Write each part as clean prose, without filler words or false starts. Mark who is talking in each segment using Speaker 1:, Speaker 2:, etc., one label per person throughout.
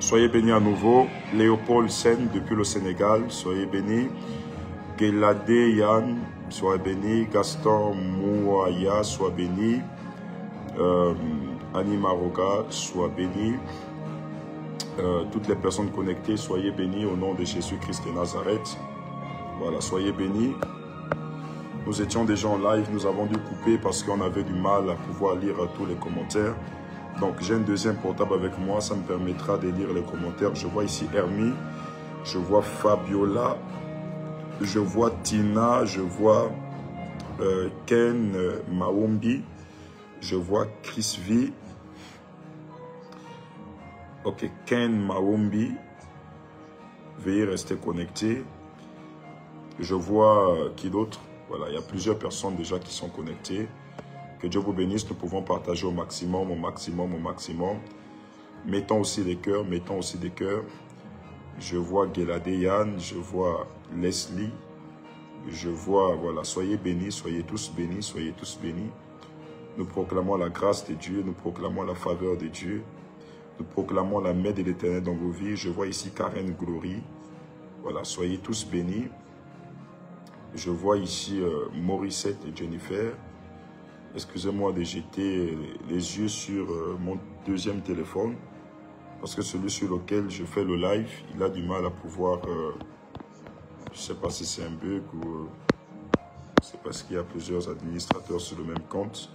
Speaker 1: Soyez bénis à nouveau. Léopold Sen depuis le Sénégal, soyez bénis. Gelade Yann, soyez bénis. Gaston Mouaya, soyez bénis. Annie Maroga, soyez bénis. Toutes les personnes connectées, soyez bénis au nom de Jésus-Christ de Nazareth. Voilà, soyez bénis. Nous étions déjà en live, nous avons dû couper parce qu'on avait du mal à pouvoir lire tous les commentaires. Donc j'ai un deuxième portable avec moi, ça me permettra de lire les commentaires. Je vois ici Hermie, je vois Fabiola, je vois Tina, je vois Ken Maombi, je vois Chris V. Ok, Ken Maombi, veuillez rester connecté. Je vois qui d'autre? Voilà, il y a plusieurs personnes déjà qui sont connectées. Que Dieu vous bénisse, nous pouvons partager au maximum, au maximum, au maximum. Mettons aussi des cœurs, mettons aussi des cœurs. Je vois Gelade Yann, je vois Leslie, je vois, voilà, soyez bénis, soyez tous bénis, soyez tous bénis. Nous proclamons la grâce de Dieu, nous proclamons la faveur de Dieu. Nous proclamons la main de l'Éternel dans vos vies. Je vois ici Karen Glory. Voilà, soyez tous bénis. Je vois ici Morissette et Jennifer. Excusez-moi de jeter les yeux sur mon deuxième téléphone. Parce que celui sur lequel je fais le live, il a du mal à pouvoir... je ne sais pas si c'est un bug ou... c'est parce qu'il y a plusieurs administrateurs sur le même compte.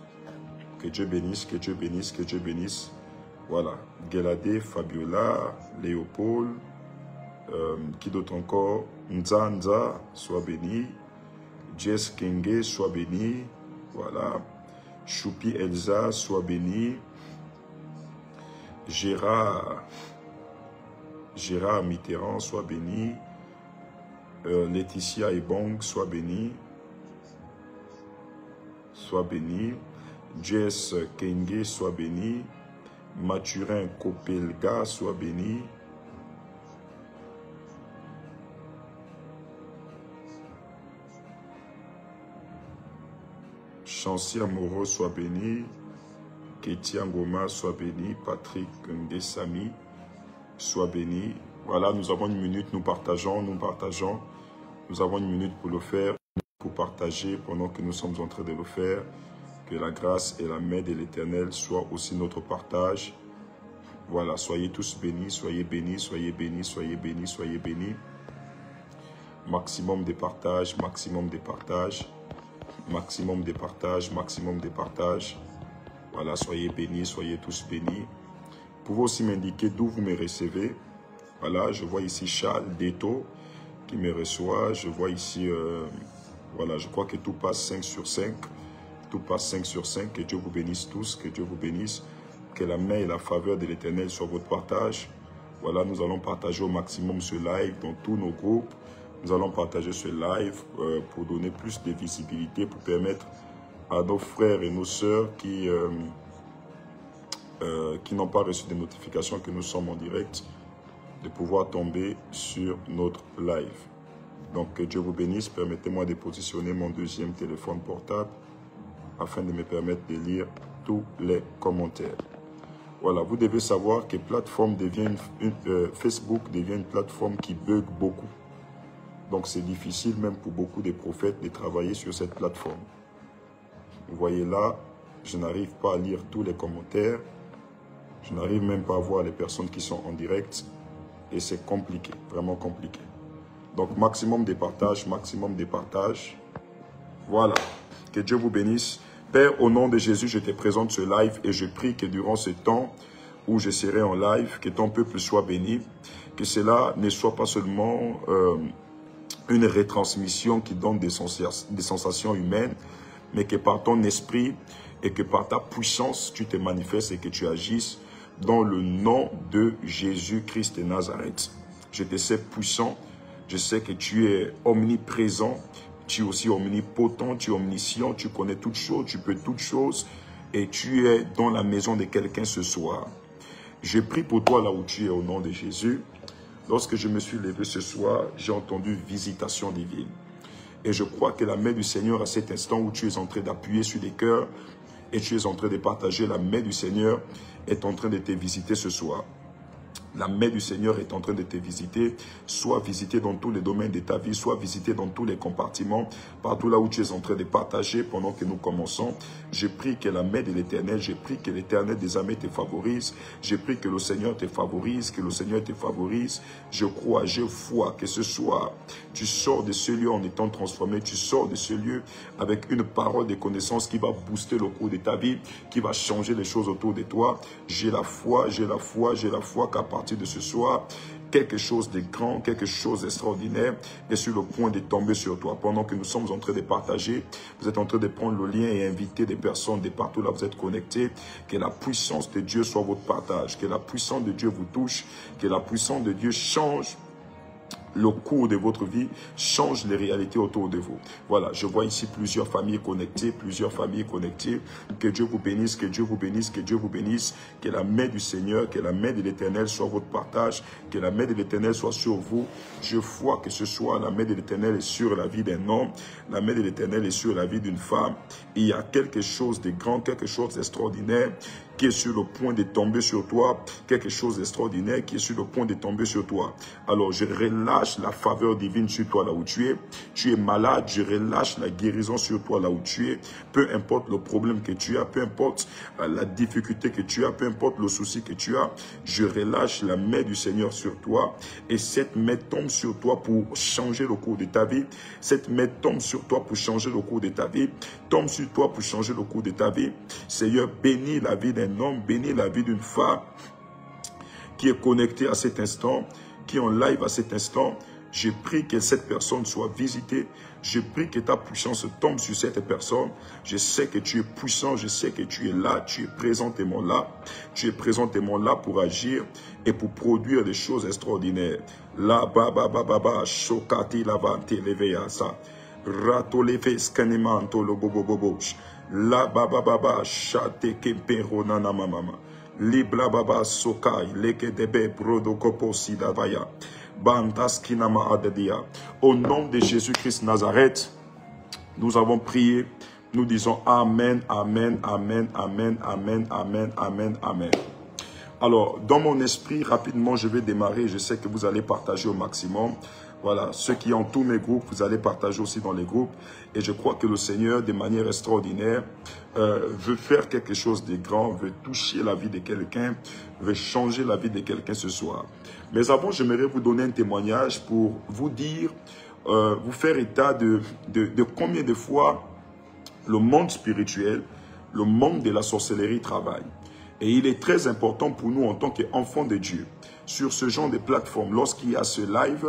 Speaker 1: Que Dieu bénisse, que Dieu bénisse, que Dieu bénisse. Voilà. Gelade, Fabiola, Léopold, qui d'autre encore? Nzanza, sois béni. Jess Kenge, sois béni. Voilà. Choupi Elsa, sois béni. Gérard Mitterrand, sois béni. Laetitia Ebong, sois béni. Sois béni. Jess Kenge, sois béni. Mathurin Kopelga, sois béni. Chancia Moreau, sois béni. Ketia Ngoma, sois béni. Patrick Ngesami, sois béni. Voilà, nous avons une minute, nous partageons. Nous avons une minute pour le faire, pour partager pendant que nous sommes en train de le faire. Que la grâce et la main de l'Éternel soient aussi notre partage. Voilà, soyez tous bénis, soyez bénis, soyez bénis, soyez bénis, soyez bénis. Maximum de partage, maximum de partage. Maximum de partage, maximum de partage. Voilà, soyez bénis, soyez tous bénis. Vous pouvez aussi m'indiquer d'où vous me recevez. Voilà, je vois ici Charles Deto qui me reçoit. Je vois ici, voilà, je crois que tout passe 5 sur 5. Tout passe 5 sur 5. Que Dieu vous bénisse tous, que Dieu vous bénisse. Que la main et la faveur de l'Éternel soient votre partage. Voilà, nous allons partager au maximum ce live dans tous nos groupes. Nous allons partager ce live pour donner plus de visibilité, pour permettre à nos frères et nos sœurs qui n'ont pas reçu de notifications que nous sommes en direct, de pouvoir tomber sur notre live. Donc, que Dieu vous bénisse. Permettez-moi de positionner mon deuxième téléphone portable afin de me permettre de lire tous les commentaires. Voilà, vous devez savoir que Facebook devient une plateforme qui bug beaucoup. Donc, c'est difficile même pour beaucoup de prophètes de travailler sur cette plateforme. Vous voyez là, je n'arrive pas à lire tous les commentaires. Je n'arrive même pas à voir les personnes qui sont en direct. Et c'est compliqué, vraiment compliqué. Donc, maximum de partage, maximum de partage. Voilà. Que Dieu vous bénisse. Père, au nom de Jésus, je te présente ce live et je prie que durant ce temps où je serai en live, que ton peuple soit béni. Que cela ne soit pas seulement une retransmission qui donne des sensations humaines, mais que par ton esprit et que par ta puissance, tu te manifestes et que tu agisses dans le nom de Jésus-Christ de Nazareth. Je te sais puissant, je sais que tu es omniprésent, tu es aussi omnipotent, tu es omniscient, tu connais toutes choses, tu peux toutes choses et tu es dans la maison de quelqu'un ce soir. Je prie pour toi là où tu es au nom de Jésus. Lorsque je me suis levé ce soir, j'ai entendu visitation divine. Et je crois que la main du Seigneur à cet instant où tu es en train d'appuyer sur les cœurs et tu es en train de partager, la main du Seigneur est en train de te visiter ce soir. La main du Seigneur est en train de te visiter, soit visiter dans tous les domaines de ta vie, soit visiter dans tous les compartiments, partout là où tu es en train de partager pendant que nous commençons. Je prie que la main de l'Éternel, je prie que l'Éternel des armées te favorise, je prie que le Seigneur te favorise, que le Seigneur te favorise. Je crois, je vois que ce soir, tu sors de ce lieu en étant transformé, tu sors de ce lieu avec une parole de connaissance qui va booster le cours de ta vie, qui va changer les choses autour de toi. J'ai la foi, j'ai la foi, j'ai la foi qu'à partir de ce soir, quelque chose de grand, quelque chose d'extraordinaire est sur le point de tomber sur toi. Pendant que nous sommes en train de partager, vous êtes en train de prendre le lien et inviter des personnes de partout là où vous êtes connectés. Que la puissance de Dieu soit votre partage, que la puissance de Dieu vous touche, que la puissance de Dieu change le cours de votre vie, change les réalités autour de vous. Voilà, je vois ici plusieurs familles connectées, Que Dieu vous bénisse, que Dieu vous bénisse, que Dieu vous bénisse. Que la main du Seigneur, que la main de l'Éternel soit votre partage, que la main de l'Éternel soit sur vous. Je vois que ce soir, la main de l'Éternel est sur la vie d'un homme, la main de l'Éternel est sur la vie d'une femme. Il y a quelque chose de grand, quelque chose d'extraordinaire qui est sur le point de tomber sur toi, quelque chose d'extraordinaire qui est sur le point de tomber sur toi. Alors, je relâche la faveur divine sur toi là où tu es malade, je relâche la guérison sur toi là où tu es, peu importe le problème que tu as, peu importe la difficulté que tu as, peu importe le souci que tu as, je relâche la main du Seigneur sur toi et cette main tombe sur toi pour changer le cours de ta vie, cette main tombe sur toi pour changer le cours de ta vie, tombe sur toi pour changer le cours de ta vie. Seigneur, bénis la vie d'un homme, bénis la vie d'une femme qui est connectée à cet instant, qui est en live à cet instant. Je prie que cette personne soit visitée. Je prie que ta puissance tombe sur cette personne. Je sais que tu es puissant, je sais que tu es là, tu es présentement là. Tu es présentement là pour agir et pour produire des choses extraordinaires. La baba baba baba shokati lavante leveya sa rato leve scanemanto lo bobo bobo. La baba baba chate kempero nana mama. Libla baba sokai leke debe brodo kopo sidavaya. Bantaskinama adedia. Au nom de Jésus-Christ Nazareth, nous avons prié. Nous disons Amen, Amen, Amen, Amen, Amen, Amen, Amen, Amen. Alors, dans mon esprit, rapidement, je vais démarrer. Je sais que vous allez partager au maximum. Voilà, ceux qui ont tous mes groupes, vous allez partager aussi dans les groupes. Et je crois que le Seigneur, de manière extraordinaire, veut faire quelque chose de grand, veut toucher la vie de quelqu'un, veut changer la vie de quelqu'un ce soir. Mais avant, j'aimerais vous donner un témoignage pour vous dire, vous faire état de combien de fois le monde spirituel, le monde de la sorcellerie travaille. Et il est très important pour nous en tant qu'enfants de Dieu, sur ce genre de plateforme, lorsqu'il y a ce live,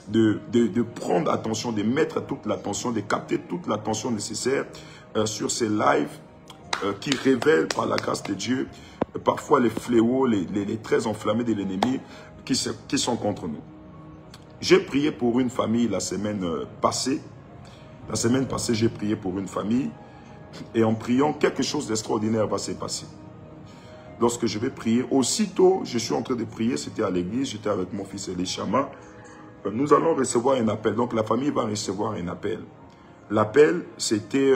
Speaker 1: de prendre attention, de mettre toute l'attention, de capter toute l'attention nécessaire sur ces lives qui révèlent par la grâce de Dieu parfois les fléaux, les traits enflammés de l'ennemi qui sont contre nous. J'ai prié pour une famille la semaine passée. La semaine passée, j'ai prié pour une famille et en priant, quelque chose d'extraordinaire va se passer. Lorsque je vais prier, aussitôt, je suis en train de prier, c'était à l'église, j'étais avec mon fils Elishama. Nous allons recevoir un appel. Donc, la famille va recevoir un appel. L'appel, c'était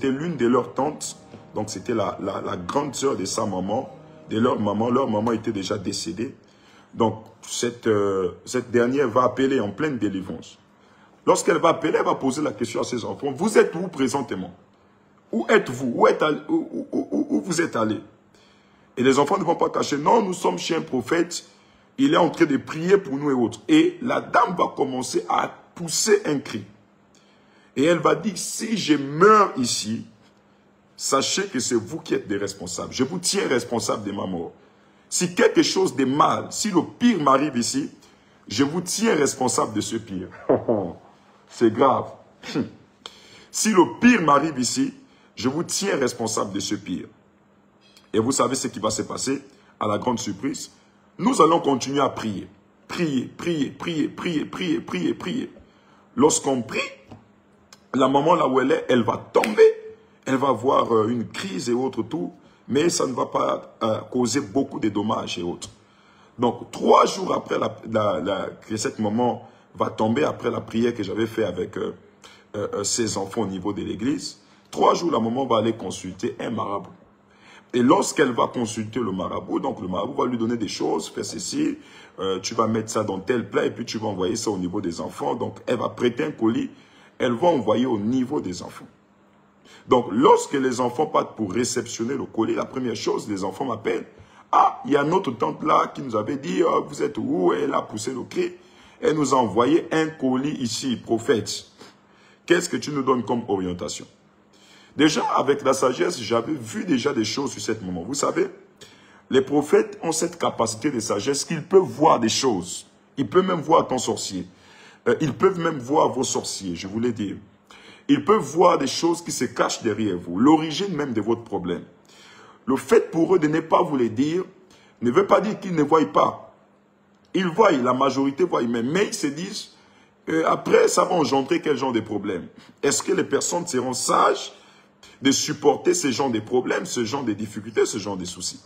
Speaker 1: l'une de leurs tantes. Donc, c'était la grande sœur de sa maman, de leur maman. Leur maman était déjà décédée. Donc, cette dernière va appeler en pleine délivrance. Lorsqu'elle va appeler, elle va poser la question à ses enfants. Vous êtes où présentement? Où êtes-vous? Où vous êtes allés? Et les enfants ne vont pas cacher. Non, nous sommes chez un prophète. Il est en train de prier pour nous et autres. Et la dame va commencer à pousser un cri. Et elle va dire, si je meurs ici, sachez que c'est vous qui êtes des responsables. Je vous tiens responsable de ma mort. Si quelque chose de mal, si le pire m'arrive ici, je vous tiens responsable de ce pire. C'est grave. Si le pire m'arrive ici, je vous tiens responsable de ce pire. Et vous savez ce qui va se passer à la grande surprise? Nous allons continuer à prier. Prier, prier, prier, prier, prier, prier, prier. Lorsqu'on prie, la maman là où elle est, elle va tomber. Elle va avoir une crise et autres tout. Mais ça ne va pas causer beaucoup de dommages et autres. Donc, 3 jours après que cette maman va tomber, après la prière que j'avais fait avec ses enfants au niveau de l'église, 3 jours, la maman va aller consulter un marabout. Et lorsqu'elle va consulter le marabout, donc le marabout va lui donner des choses, fais ceci, tu vas mettre ça dans tel plat et puis tu vas envoyer ça au niveau des enfants. Donc elle va prêter un colis, elle va envoyer au niveau des enfants. Donc lorsque les enfants partent pour réceptionner le colis, la première chose, les enfants m'appellent. Ah, il y a notre tante là qui nous avait dit, vous êtes où? Elle a poussé le cri. Elle nous a envoyé un colis ici, prophète. Qu'est-ce que tu nous donnes comme orientation? Déjà, avec la sagesse, j'avais vu déjà des choses sur ce moment. Vous savez, les prophètes ont cette capacité de sagesse qu'ils peuvent voir des choses. Ils peuvent même voir ton sorcier. Ils peuvent même voir vos sorciers, je vous l'ai dit. Ils peuvent voir des choses qui se cachent derrière vous. L'origine même de votre problème. Le fait pour eux de ne pas vous les dire ne veut pas dire qu'ils ne voient pas. Ils voient, la majorité voient, mais ils se disent, après, ça va engendrer quel genre de problème? Est-ce que les personnes seront sages de supporter ce genre de problèmes, ce genre de difficultés, ce genre de soucis?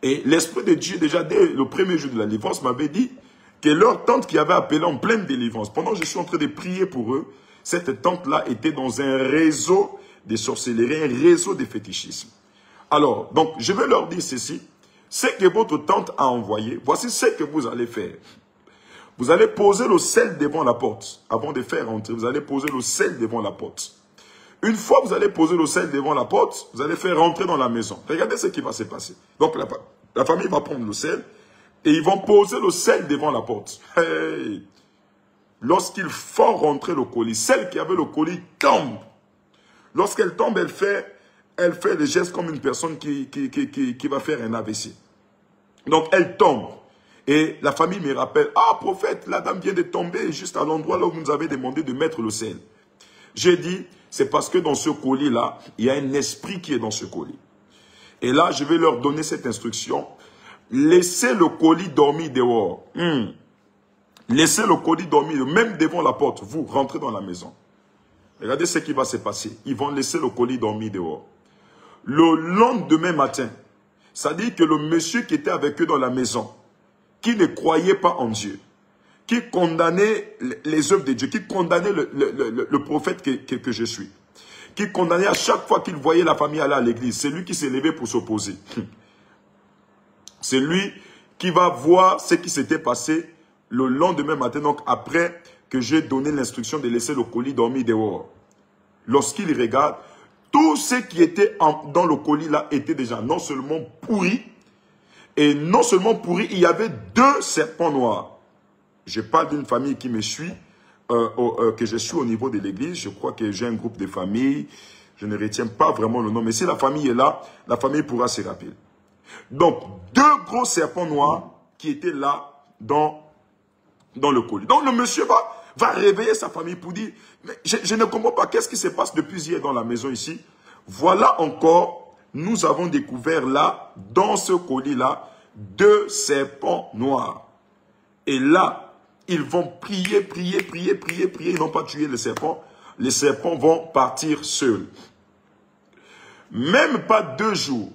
Speaker 1: Et l'Esprit de Dieu, déjà dès le premier jour de la délivrance, m'avait dit que leur tante qui avait appelé en pleine délivrance, pendant que je suis en train de prier pour eux, cette tante-là était dans un réseau de sorcellerie, un réseau de fétichisme. Alors, donc, je vais leur dire ceci. Ce que votre tante a envoyé, voici ce que vous allez faire. Vous allez poser le sel devant la porte. Avant de faire rentrer, vous allez poser le sel devant la porte. Une fois que vous allez poser le sel devant la porte, vous allez faire rentrer dans la maison. Regardez ce qui va se passer. Donc, la famille va prendre le sel et ils vont poser le sel devant la porte. Hey! Lorsqu'ils font rentrer le colis, celle qui avait le colis tombe. Lorsqu'elle tombe, elle fait des gestes comme une personne qui va faire un AVC. Donc, elle tombe. Et la famille me rappelle, ah, prophète, la dame vient de tomber juste à l'endroit là où vous nous avez demandé de mettre le sel. J'ai dit, c'est parce que dans ce colis-là, il y a un esprit qui est dans ce colis. Et là, je vais leur donner cette instruction. Laissez le colis dormir dehors. Laissez le colis dormir, même devant la porte. Vous, rentrez dans la maison. Regardez ce qui va se passer. Ils vont laisser le colis dormir dehors. Le lendemain matin, ça dit que le monsieur qui était avec eux dans la maison, qui ne croyait pas en Dieu, qui condamnait les œuvres de Dieu, qui condamnait le prophète que je suis, qui condamnait à chaque fois qu'il voyait la famille aller à l'église, c'est lui qui s'est levé pour s'opposer. C'est lui qui va voir ce qui s'était passé le lendemain matin, donc après que j'ai donné l'instruction de laisser le colis dormir dehors. Lorsqu'il regarde, tout ce qui était dans le colis là était déjà non seulement pourri, et non seulement pourri, il y avait 2 serpents noirs. Je parle d'une famille qui me suit, que je suis au niveau de l'église. Je crois que j'ai un groupe de familles. Je ne retiens pas vraiment le nom. Mais si la famille est là, la famille pourra se rappeler. Donc, 2 gros serpents noirs qui étaient là dans le colis. Donc, le monsieur va réveiller sa famille pour dire, mais je ne comprends pas, qu'est-ce qui se passe depuis hier dans la maison ici? Voilà encore, nous avons découvert là, dans ce colis-là, 2 serpents noirs. Et là, ils vont prier, ils n'ont pas tué les serpents vont partir seuls. Même pas 2 jours,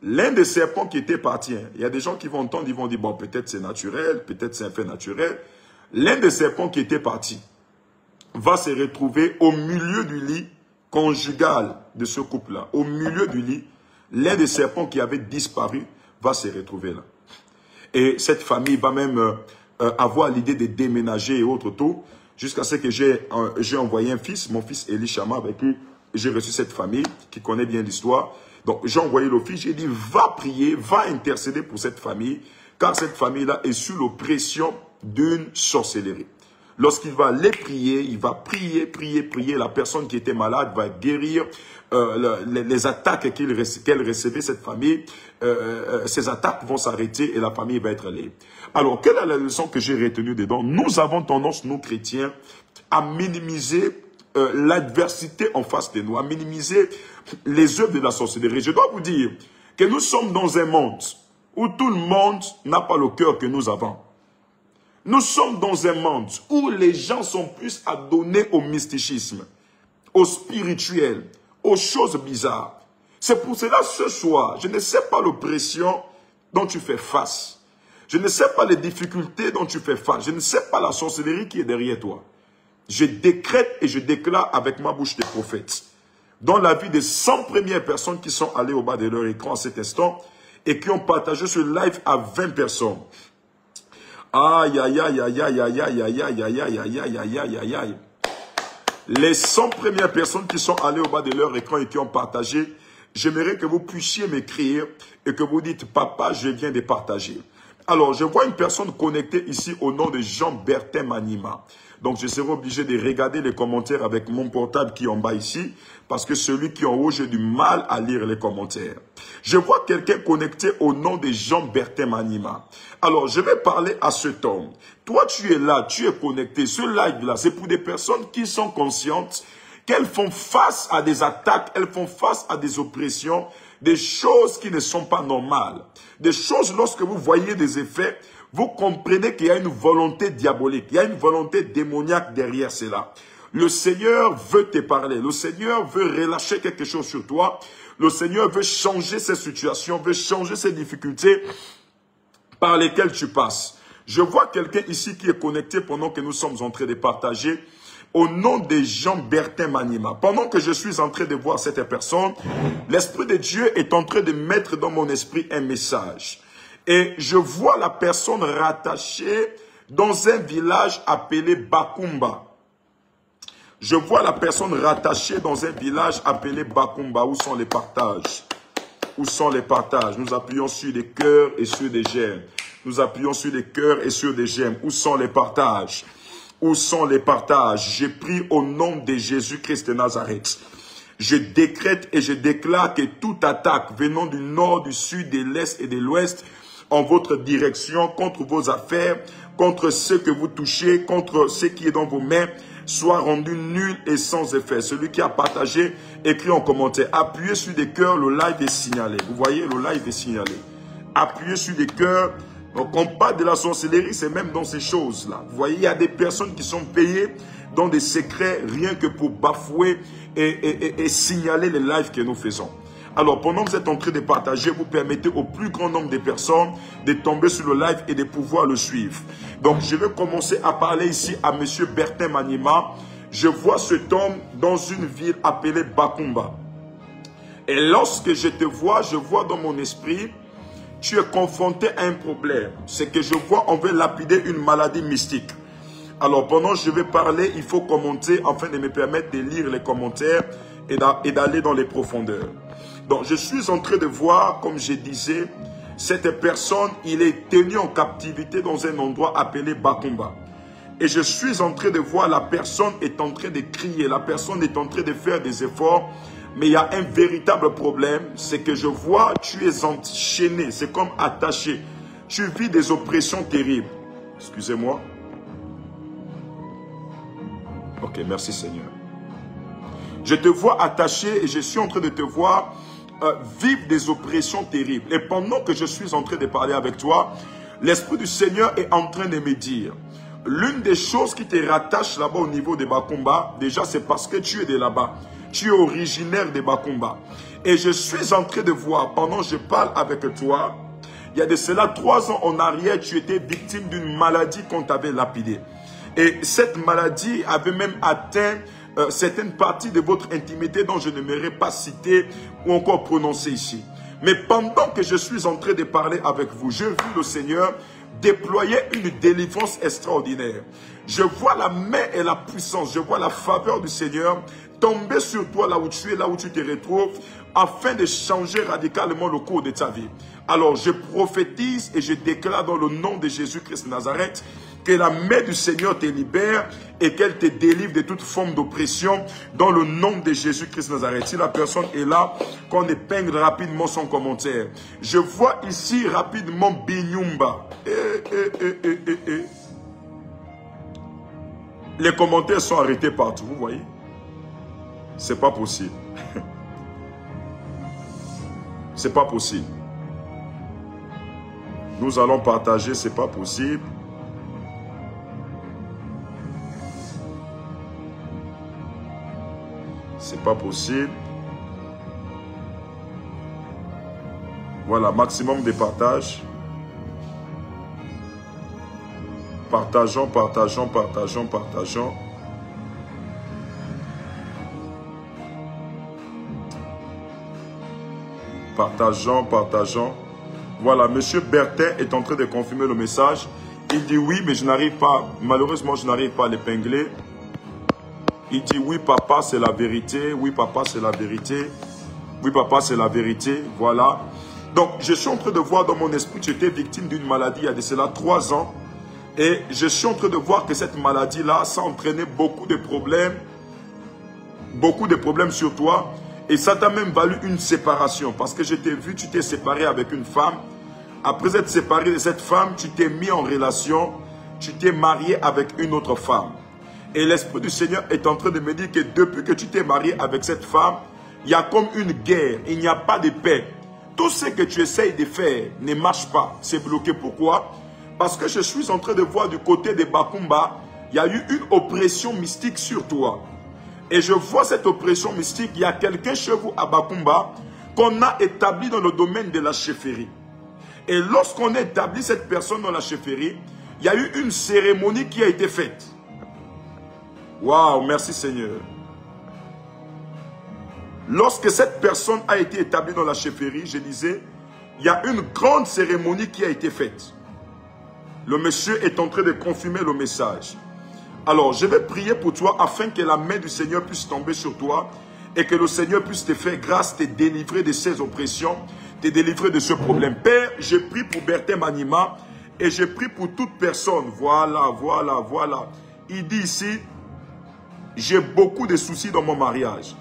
Speaker 1: l'un des serpents qui était parti, il y a des gens qui vont entendre, ils vont dire, bon, peut-être c'est naturel, peut-être c'est un fait naturel. L'un des serpents qui était parti va se retrouver au milieu du lit conjugal de ce couple-là. Au milieu du lit, l'un des serpents qui avait disparu va se retrouver là. Et cette famille va même avoir l'idée de déménager et autres tout, jusqu'à ce que j'ai envoyé un fils, mon fils Eli Chama, avec qui j'ai reçu cette famille qui connaît bien l'histoire. Donc j'ai envoyé le fils, j'ai dit, va prier, va intercéder pour cette famille, car cette famille-là est sous l'oppression d'une sorcellerie. Lorsqu'il va les prier, il va prier. La personne qui était malade va guérir les attaques qu'elle recevait, cette famille. Ces attaques vont s'arrêter et la famille va être libre. Alors, quelle est la leçon que j'ai retenue dedans? Nous avons tendance, nous chrétiens, à minimiser l'adversité en face de nous, à minimiser les œuvres de la sorcellerie. Je dois vous dire que nous sommes dans un monde où tout le monde n'a pas le cœur que nous avons. Nous sommes dans un monde où les gens sont plus adonnés au mysticisme, au spirituel, aux choses bizarres. C'est pour cela, ce soir, je ne sais pas l'oppression dont tu fais face. Je ne sais pas les difficultés dont tu fais face. Je ne sais pas la sorcellerie qui est derrière toi. Je décrète et je déclare avec ma bouche de prophète. dans la vie des 100 premières personnes qui sont allées au bas de leur écran à cet instant et qui ont partagé ce live à 20 personnes. Aïe, aïe, aïe, aïe, aïe, aïe, aïe, aïe, aïe, aïe, aïe, aïe, aïe, aïe, aïe, aïe, aïe. Les 100 premières personnes qui sont allées au bas de leur écran et qui ont partagé, j'aimerais que vous puissiez m'écrire et que vous dites, papa, je viens de partager. Alors, je vois une personne connectée ici au nom de Jean-Bertin Manima. Donc, je serai obligé de regarder les commentaires avec mon portable qui est en bas ici, parce que celui qui est en haut, j'ai du mal à lire les commentaires. Je vois quelqu'un connecté au nom de Jean-Bertin Manima. Alors, je vais parler à cet homme. Toi, tu es là, tu es connecté. Ce live-là, c'est pour des personnes qui sont conscientes qu'elles font face à des attaques, elles font face à des oppressions, des choses qui ne sont pas normales. Des choses, lorsque vous voyez des effets, vous comprenez qu'il y a une volonté diabolique, il y a une volonté démoniaque derrière cela. Le Seigneur veut te parler, le Seigneur veut relâcher quelque chose sur toi, le Seigneur veut changer ces situations, veut changer ces difficultés par lesquelles tu passes. Je vois quelqu'un ici qui est connecté pendant que nous sommes en train de partager au nom de Jean-Bertin Manima. Pendant que je suis en train de voir cette personne, l'Esprit de Dieu est en train de mettre dans mon esprit un message. Et je vois la personne rattachée dans un village appelé Bakumba. Je vois la personne rattachée dans un village appelé Bakumba. Où sont les partages? Où sont les partages? Nous appuyons sur des cœurs et sur des j'aime. Nous appuyons sur des cœurs et sur des j'aime. Où sont les partages? Où sont les partages? J'ai pris au nom de Jésus-Christ de Nazareth. Je décrète et je déclare que toute attaque venant du nord, du sud, de l'est et de l'ouest en votre direction, contre vos affaires, contre ce que vous touchez, contre ce qui est dans vos mains, soit rendu nul et sans effet. Celui qui a partagé, écrit en commentaire. Appuyez sur des cœurs, le live est signalé. Vous voyez, le live est signalé. Appuyez sur des cœurs. Donc, on parle de la sorcellerie, c'est même dans ces choses-là. Vous voyez, il y a des personnes qui sont payées dans des secrets, rien que pour bafouer et signaler les lives que nous faisons. Alors, pendant que vous êtes en train de partager, vous permettez au plus grand nombre de personnes de tomber sur le live et de pouvoir le suivre. Donc, je vais commencer à parler ici à M. Bertin Manima. Je vois cet homme dans une ville appelée Bakumba. Et lorsque je te vois, je vois dans mon esprit, tu es confronté à un problème. C'est que je vois, on veut lapider une maladie mystique. Alors, pendant que je vais parler, il faut commenter afin de me permettre de lire les commentaires et d'aller dans les profondeurs. Donc, je suis en train de voir, comme je disais, cette personne, il est tenu en captivité dans un endroit appelé Bakumba. Et je suis en train de voir, la personne est en train de crier, la personne est en train de faire des efforts, mais il y a un véritable problème, c'est que je vois, tu es enchaîné, c'est comme attaché. Tu vis des oppressions terribles. Excusez-moi. Ok, merci Seigneur. Je te vois attaché et je suis en train de te voir vivre des oppressions terribles. Et pendant que je suis en train de parler avec toi, l'Esprit du Seigneur est en train de me dire, l'une des choses qui te rattache là-bas au niveau de Bakumba, déjà c'est parce que tu es de là-bas. Tu es originaire de Bakumba. Et je suis en train de voir, pendant que je parle avec toi, il y a de cela 3 ans en arrière, tu étais victime d'une maladie qu'on t'avait lapidée. Et cette maladie avait même atteint certaines parties de votre intimité dont je n'aimerais pas citer ou encore prononcer ici. Mais pendant que je suis en train de parler avec vous, j'ai vu le Seigneur déployer une délivrance extraordinaire. Je vois la main et la puissance, je vois la faveur du Seigneur tomber sur toi là où tu es, là où tu te retrouves, afin de changer radicalement le cours de ta vie. Alors je prophétise et je déclare dans le nom de Jésus-Christ de Nazareth que la main du Seigneur te libère et qu'elle te délivre de toute forme d'oppression dans le nom de Jésus-Christ de Nazareth. Si la personne est là, qu'on épingle rapidement son commentaire. Je vois ici rapidement Binyumba. Les commentaires sont arrêtés partout, vous voyez? C'est pas possible. C'est pas possible. Nous allons partager, c'est pas possible. C'est pas possible. Voilà, maximum de partage. Partageons, partageons, partageons, partageons. Partageons, partageons. Voilà, Monsieur Bertin est en train de confirmer le message. Il dit oui, mais je n'arrive pas, malheureusement, je n'arrive pas à l'épingler. Il dit oui, papa, c'est la vérité. Oui, papa, c'est la vérité. Oui, papa, c'est la vérité. Voilà. Donc, je suis en train de voir dans mon esprit que j'étais victime d'une maladie il y a de cela 3 ans. Et je suis en train de voir que cette maladie-là, ça a entraîné beaucoup de problèmes sur toi. Et ça t'a même valu une séparation. Parce que je t'ai vu, tu t'es séparé avec une femme. Après être séparé de cette femme, tu t'es mis en relation. Tu t'es marié avec une autre femme. Et l'Esprit du Seigneur est en train de me dire que depuis que tu t'es marié avec cette femme, il y a comme une guerre. Il n'y a pas de paix. Tout ce que tu essayes de faire ne marche pas. C'est bloqué. Pourquoi? Parce que je suis en train de voir du côté de Bakumba, il y a eu une oppression mystique sur toi. Et je vois cette oppression mystique. Il y a quelqu'un chez vous à Bakumba qu'on a établi dans le domaine de la chefferie. Et lorsqu'on a établi cette personne dans la chefferie, il y a eu une cérémonie qui a été faite. Waouh, merci Seigneur. Lorsque cette personne a été établie dans la chefferie, je disais, il y a une grande cérémonie qui a été faite. Le monsieur est en train de confirmer le message. Alors, je vais prier pour toi afin que la main du Seigneur puisse tomber sur toi et que le Seigneur puisse te faire grâce, te délivrer de ces oppressions, te délivrer de ce problème. Père, je prie pour Bertin Manima et je prie pour toute personne. Voilà, voilà, voilà. Il dit ici, j'ai beaucoup de soucis dans mon mariage.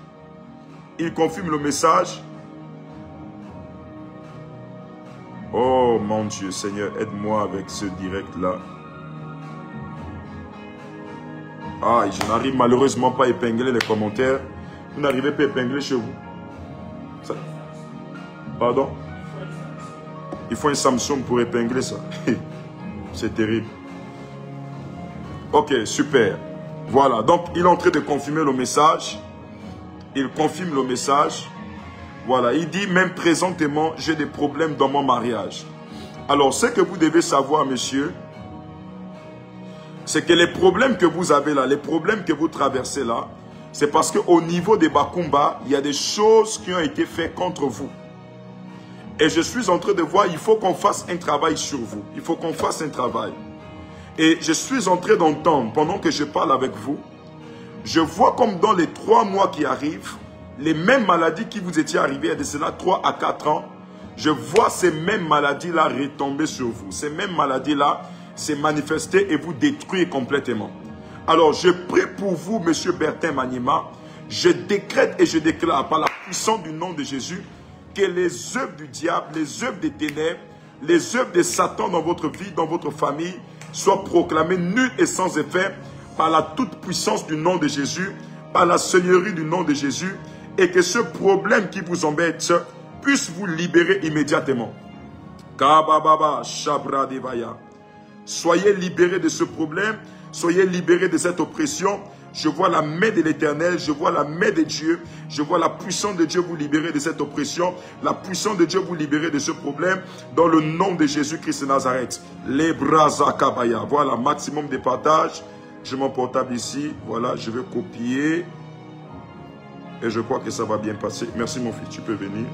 Speaker 1: Il confirme le message. Oh mon Dieu, Seigneur, aide-moi avec ce direct-là. Ah, je n'arrive malheureusement pas à épingler les commentaires. Vous n'arrivez pas à épingler chez vous. Ça... Pardon? Il faut un Samsung pour épingler ça. C'est terrible. Ok, super. Voilà, donc il est en train de confirmer le message. Il confirme le message. Voilà, il dit même présentement, j'ai des problèmes dans mon mariage. Alors, ce que vous devez savoir, monsieur, c'est que les problèmes que vous avez là, les problèmes que vous traversez là, c'est parce qu'au niveau des Bakumba, il y a des choses qui ont été faites contre vous. Et je suis en train de voir, il faut qu'on fasse un travail sur vous. Il faut qu'on fasse un travail. Et je suis en train d'entendre, pendant que je parle avec vous, je vois comme dans les 3 mois qui arrivent, les mêmes maladies qui vous étaient arrivées il y a de cela 3 à 4 ans, je vois ces mêmes maladies-là retomber sur vous. Ces mêmes maladies-là se manifester et vous détruire complètement. Alors, je prie pour vous, monsieur Bertin Manima. Je décrète et je déclare par la puissance du nom de Jésus que les œuvres du diable, les œuvres des ténèbres, les œuvres de Satan dans votre vie, dans votre famille, soient proclamées nulles et sans effet par la toute puissance du nom de Jésus, par la seigneurie du nom de Jésus, et que ce problème qui vous embête puisse vous libérer immédiatement. Kabababa, Shabra Devaya. Soyez libérés de ce problème, soyez libérés de cette oppression. Je vois la main de l'Éternel, je vois la main de Dieu, je vois la puissance de Dieu vous libérer de cette oppression, la puissance de Dieu vous libérer de ce problème, dans le nom de Jésus-Christ de Nazareth. Les bras à Kabaya. Voilà, maximum de partage. J'ai mon portable ici, voilà, je vais copier. Et je crois que ça va bien passer. Merci mon fils, tu peux venir.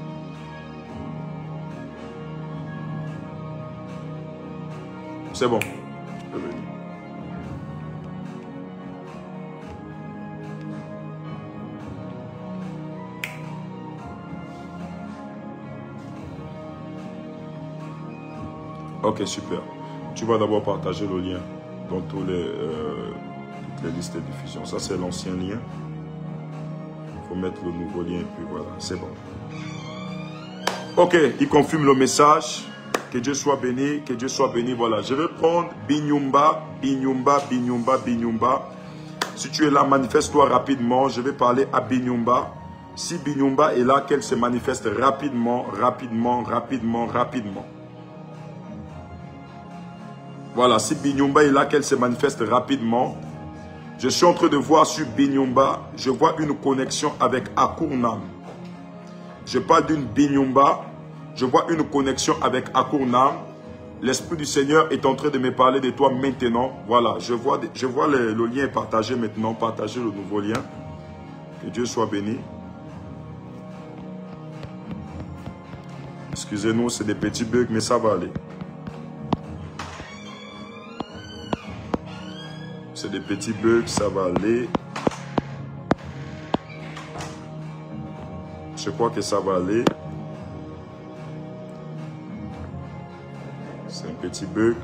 Speaker 1: C'est bon, tu peux venir. Ok, super. Tu vas d'abord partager le lien dans toutes les listes de diffusion. Ça, c'est l'ancien lien. Il faut mettre le nouveau lien et puis voilà, c'est bon. Ok, il confirme le message. Que Dieu soit béni, que Dieu soit béni. Voilà, je vais prendre Binyumba, Binyumba, Binyumba, Binyumba. Si tu es là, manifeste-toi rapidement. Je vais parler à Binyumba. Si Binyumba est là, qu'elle se manifeste rapidement, rapidement, rapidement, rapidement. Voilà, si Binyumba est là, qu'elle se manifeste rapidement. Je suis en train de voir sur Binyumba, je vois une connexion avec Akurnam. Je parle d'une Binyumba, je vois une connexion avec Akurnam. L'Esprit du Seigneur est en train de me parler de toi maintenant. Voilà, je vois le lien est partagé maintenant. Partagez le nouveau lien. Que Dieu soit béni. Excusez-nous, c'est des petits bugs, mais ça va aller. C'est des petits bugs, ça va aller. Je crois que ça va aller. C'est un petit bug,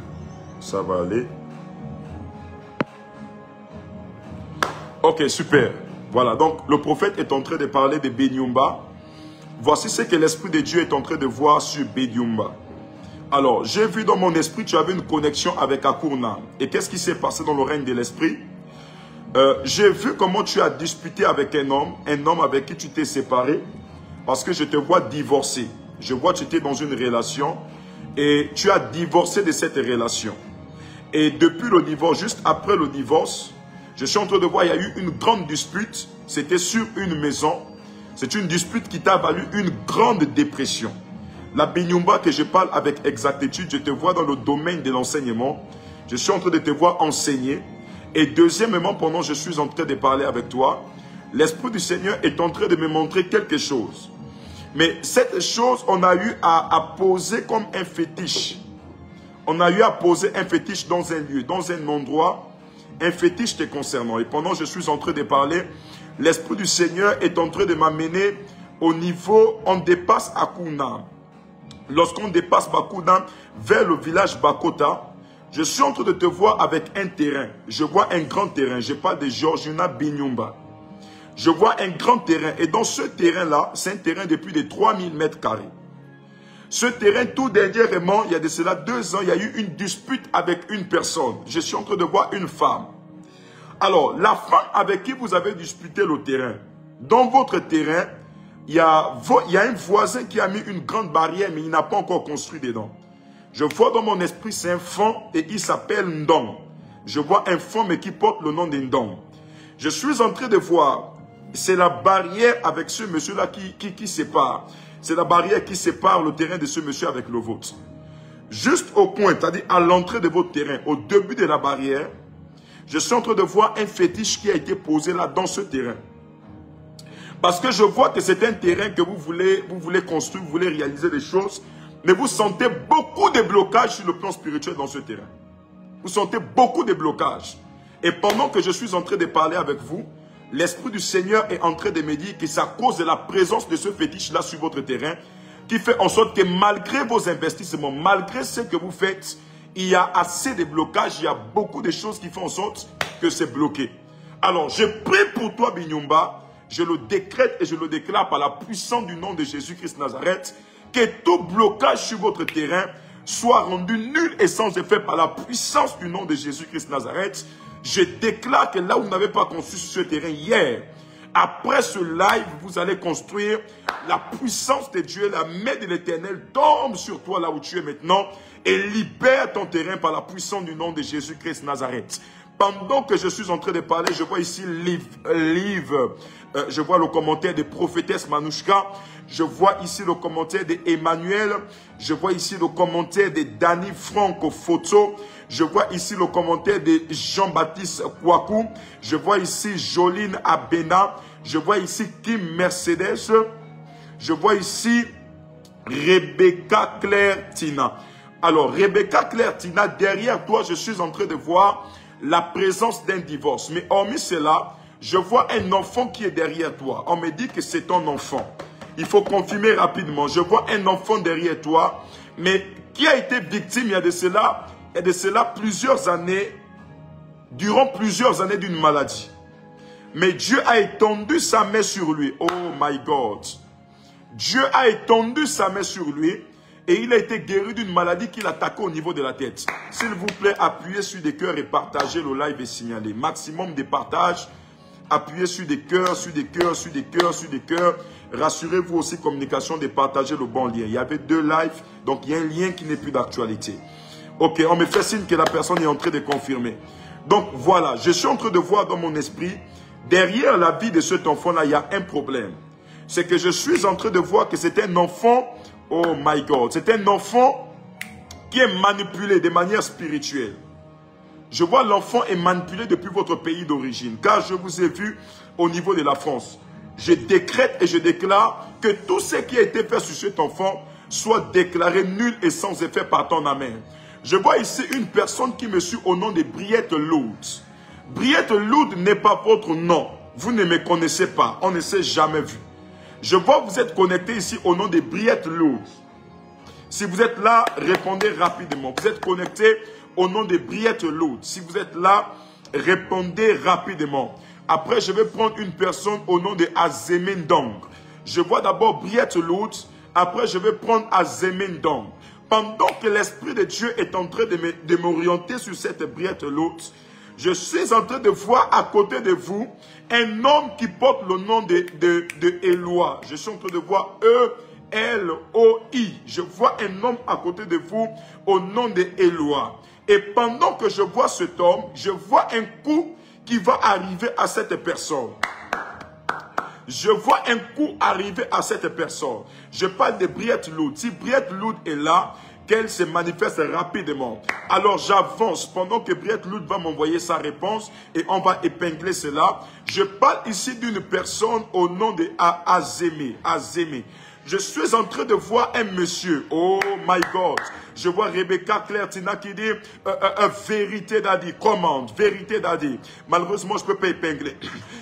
Speaker 1: ça va aller. Ok, super. Voilà, donc le prophète est en train de parler de Benyumba. Voici ce que l'Esprit de Dieu est en train de voir sur Benyumba. Alors, j'ai vu dans mon esprit, tu avais une connexion avec Akourna. Et qu'est-ce qui s'est passé dans le règne de l'Esprit? J'ai vu comment tu as disputé avec un homme avec qui tu t'es séparé, parce que je te vois divorcer. Je vois que tu étais dans une relation et tu as divorcé de cette relation. Et depuis le divorce, juste après le divorce, je suis en train de voir, il y a eu une grande dispute. C'était sur une maison. C'est une dispute qui t'a valu une grande dépression. La Benyumba que je parle avec exactitude, je te vois dans le domaine de l'enseignement. Je suis en train de te voir enseigner. Et deuxièmement, pendant que je suis en train de parler avec toi, l'Esprit du Seigneur est en train de me montrer quelque chose. Mais cette chose, on a eu à poser comme un fétiche. On a eu à poser un fétiche dans un lieu, dans un endroit, un fétiche te concernant. Et pendant que je suis en train de parler, l'Esprit du Seigneur est en train de m'amener au niveau, on dépasse Akourna. Lorsqu'on dépasse Bakourna vers le village Bakota, je suis en train de te voir avec un terrain. Je vois un grand terrain. Je parle de Georgina Benyumba. Je vois un grand terrain. Et dans ce terrain-là, c'est un terrain de plus de 3000 mètres carrés. Ce terrain, tout dernièrement, il y a de cela 2 ans, il y a eu une dispute avec une personne. Je suis en train de voir une femme. Alors, la femme avec qui vous avez disputé le terrain, dans votre terrain, il y a un voisin qui a mis une grande barrière, mais il n'a pas encore construit dedans. Je vois dans mon esprit, c'est un fond et il s'appelle Ndong. Je vois un fond, mais qui porte le nom d'Ndong. Je suis en train de voir, c'est la barrière avec ce monsieur-là qui sépare. C'est la barrière qui sépare le terrain de ce monsieur avec le vôtre. Juste au point, c'est-à-dire à l'entrée de votre terrain, au début de la barrière, je suis en train de voir un fétiche qui a été posé là dans ce terrain. Parce que je vois que c'est un terrain que vous voulez construire, vous voulez réaliser des choses, mais vous sentez beaucoup de blocages sur le plan spirituel dans ce terrain. Vous sentez beaucoup de blocages. Et pendant que je suis en train de parler avec vous, l'Esprit du Seigneur est en train de me dire que c'est à cause de la présence de ce fétiche-là sur votre terrain qui fait en sorte que malgré vos investissements, malgré ce que vous faites, il y a assez de blocages, il y a beaucoup de choses qui font en sorte que c'est bloqué. Alors, je prie pour toi, Benyumba, je le décrète et je le déclare par la puissance du nom de Jésus-Christ Nazareth, que tout blocage sur votre terrain soit rendu nul et sans effet par la puissance du nom de Jésus-Christ Nazareth. Je déclare que là où vous n'avez pas construit sur ce terrain hier, après ce live, vous allez construire. La puissance de Dieu, la main de l'Éternel tombe sur toi là où tu es maintenant et libère ton terrain par la puissance du nom de Jésus-Christ Nazareth. Pendant que je suis en train de parler, je vois ici je vois le commentaire de prophétesse Manouchka, je vois ici le commentaire d'Emmanuel, je vois ici le commentaire de Danny Franco Photo, je vois ici le commentaire de Jean-Baptiste Kouakou, je vois ici Joline Abena, je vois ici Kim Mercedes, je vois ici Rebecca Claire Tina. Alors, Rebecca Claire Tina, derrière toi, je suis en train de voir la présence d'un divorce. Mais hormis cela, je vois un enfant qui est derrière toi. On me dit que c'est ton enfant. Il faut confirmer rapidement. Je vois un enfant derrière toi, mais qui a été victime il y a de cela plusieurs années, durant plusieurs années d'une maladie. Mais Dieu a étendu sa main sur lui. Oh my God. Dieu a étendu sa main sur lui et il a été guéri d'une maladie qui l'attaquait au niveau de la tête. S'il vous plaît, appuyez sur des cœurs et partagez le live et signalez. Maximum de partage. Appuyez sur des cœurs, sur des cœurs, sur des cœurs, sur des cœurs. Rassurez-vous aussi, communication, de partager le bon lien. Il y avait 2 lives, donc il y a un lien qui n'est plus d'actualité. Ok, on me fait signe que la personne est en train de confirmer. Donc voilà, je suis en train de voir dans mon esprit, derrière la vie de cet enfant-là, il y a un problème. C'est que je suis en train de voir que c'est un enfant, oh my God, c'est un enfant qui est manipulé de manière spirituelle. Je vois l'enfant est manipulé depuis votre pays d'origine, car je vous ai vu au niveau de la France. Je décrète et je déclare que tout ce qui a été fait sur cet enfant, soit déclaré nul et sans effet par ton amen. Je vois ici une personne qui me suit au nom de Briette Loud. Briette Loud n'est pas votre nom. Vous ne me connaissez pas. On ne s'est jamais vu. Je vois que vous êtes connecté ici au nom de Briette Loud. Si vous êtes là, répondez rapidement. Vous êtes connecté au nom de Briette Loud. Si vous êtes là, répondez rapidement. Après, je vais prendre une personne au nom de Azemendong. Je vois d'abord Briette Loud. Après, je vais prendre Azemendong. Pendant que l'Esprit de Dieu est en train de m'orienter sur cette Briette Loud, je suis en train de voir à côté de vous un homme qui porte le nom de Éloi. Je suis en train de voir E-L-O-I. Je vois un homme à côté de vous au nom de Éloi. Et pendant que je vois cet homme, je vois un coup qui va arriver à cette personne. Je vois un coup arriver à cette personne. Je parle de Briette Loud. Si Briette Loud est là, qu'elle se manifeste rapidement. Alors j'avance pendant que Briette Loud va m'envoyer sa réponse et on va épingler cela. Je parle ici d'une personne au nom de Azemé. Azemé. Je suis en train de voir un monsieur. Oh my God. Je vois Rebecca Claire Tina qui dit vérité d'Adi. Commande. Vérité d'Adi. Malheureusement, je ne peux pas épingler.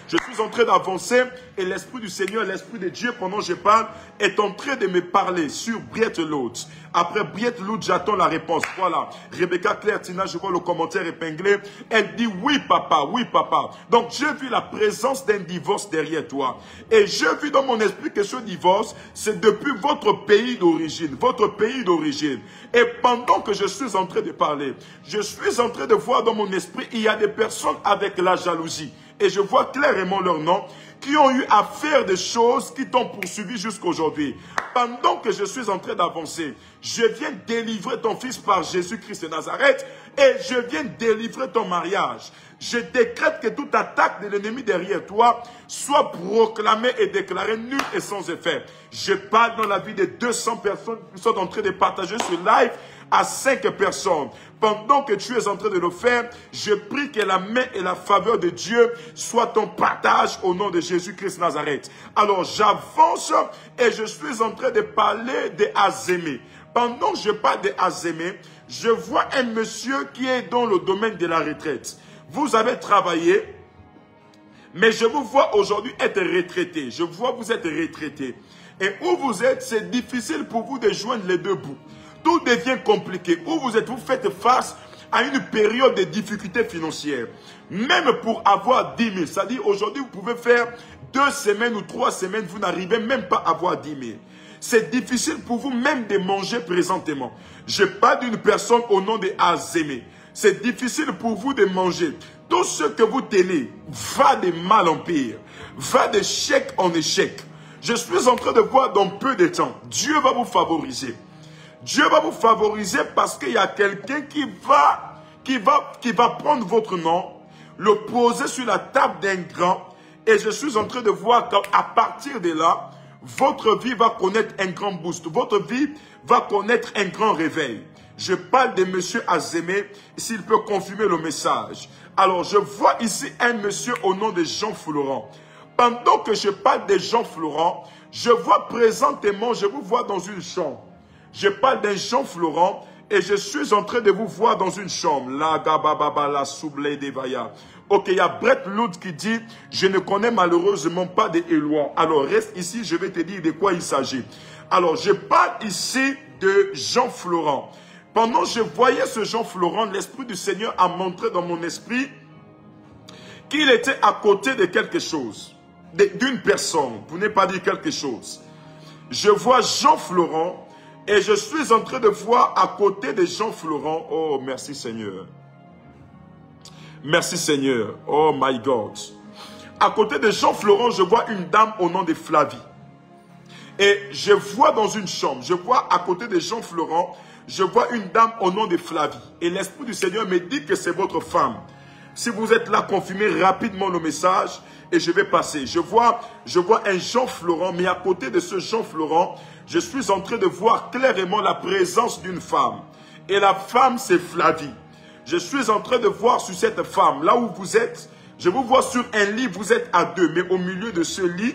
Speaker 1: Je suis en train d'avancer et l'Esprit du Seigneur, l'Esprit de Dieu, pendant que je parle, est en train de me parler sur Briette Loud. Après Briette Loud, j'attends la réponse. Voilà. Rebecca Claire Tina, je vois le commentaire épinglé. Elle dit oui papa, oui papa. Donc j'ai vu la présence d'un divorce derrière toi. Et j'ai vu dans mon esprit que ce divorce, c'est depuis votre pays d'origine. Votre pays d'origine. Et pendant que je suis en train de parler, je suis en train de voir dans mon esprit, il y a des personnes avec la jalousie. Et je vois clairement leur nom, qui ont eu à faire des choses qui t'ont poursuivi jusqu'aujourd'hui. Pendant que je suis en train d'avancer, je viens délivrer ton fils par Jésus-Christ de Nazareth et je viens délivrer ton mariage. Je décrète que toute attaque de l'ennemi derrière toi soit proclamée et déclarée nulle et sans effet. Je parle dans la vie de 200 personnes qui sont en train de partager ce live à 5 personnes. Pendant que tu es en train de le faire, je prie que la main et la faveur de Dieu soient ton partage au nom de Jésus-Christ Nazareth. Alors j'avance et je suis en train de parler de Azemé. Pendant que je parle de Azemé, je vois un monsieur qui est dans le domaine de la retraite. Vous avez travaillé, mais je vous vois aujourd'hui être retraité. Je vois vous êtes retraité. Et où vous êtes, c'est difficile pour vous de joindre les deux bouts. Tout devient compliqué. Où vous êtes, vous faites face à une période de difficultés financières. Même pour avoir 10 000. C'est-à-dire, aujourd'hui, vous pouvez faire 2 semaines ou 3 semaines, vous n'arrivez même pas à avoir 10 000. C'est difficile pour vous même de manger présentement. Je parle d'une personne au nom de Azemé. C'est difficile pour vous de manger. Tout ce que vous tenez va de mal en pire. Va d'échec en échec. Je suis en train de voir dans peu de temps, Dieu va vous favoriser. Dieu va vous favoriser parce qu'il y a quelqu'un qui va prendre votre nom, le poser sur la table d'un grand. Et je suis en train de voir qu'à partir de là, votre vie va connaître un grand boost. Votre vie va connaître un grand réveil. Je parle de monsieur Azemé, s'il peut confirmer le message. Alors, je vois ici un monsieur au nom de Jean Florent. Pendant que je parle de Jean Florent, je vois présentement, je vous vois dans une chambre. Je parle d'un Jean Florent et je suis en train de vous voir dans une chambre. La gabababa la soublé devaya. Ok, il y a Brett Loud qui dit, je ne connais malheureusement pas de Éloi. Alors reste ici, je vais te dire de quoi il s'agit. Alors je parle ici de Jean Florent. Pendant que je voyais ce Jean Florent, l'Esprit du Seigneur a montré dans mon esprit qu'il était à côté de quelque chose, d'une personne. Vous n'avez pas dit quelque chose. Je vois Jean Florent. Et je suis en train de voir à côté de Jean Florent. Oh, merci Seigneur. Merci Seigneur. Oh my God. À côté de Jean Florent, je vois une dame au nom de Flavie. Et je vois dans une chambre, je vois à côté de Jean Florent, je vois une dame au nom de Flavie. Et l'Esprit du Seigneur me dit que c'est votre femme. Si vous êtes là, confirmez rapidement le message et je vais passer. Je vois un Jean Florent, mais à côté de ce Jean Florent, je suis en train de voir clairement la présence d'une femme. Et la femme, c'est Flavie. Je suis en train de voir sur cette femme, là où vous êtes, je vous vois sur un lit, vous êtes à 2. Mais au milieu de ce lit,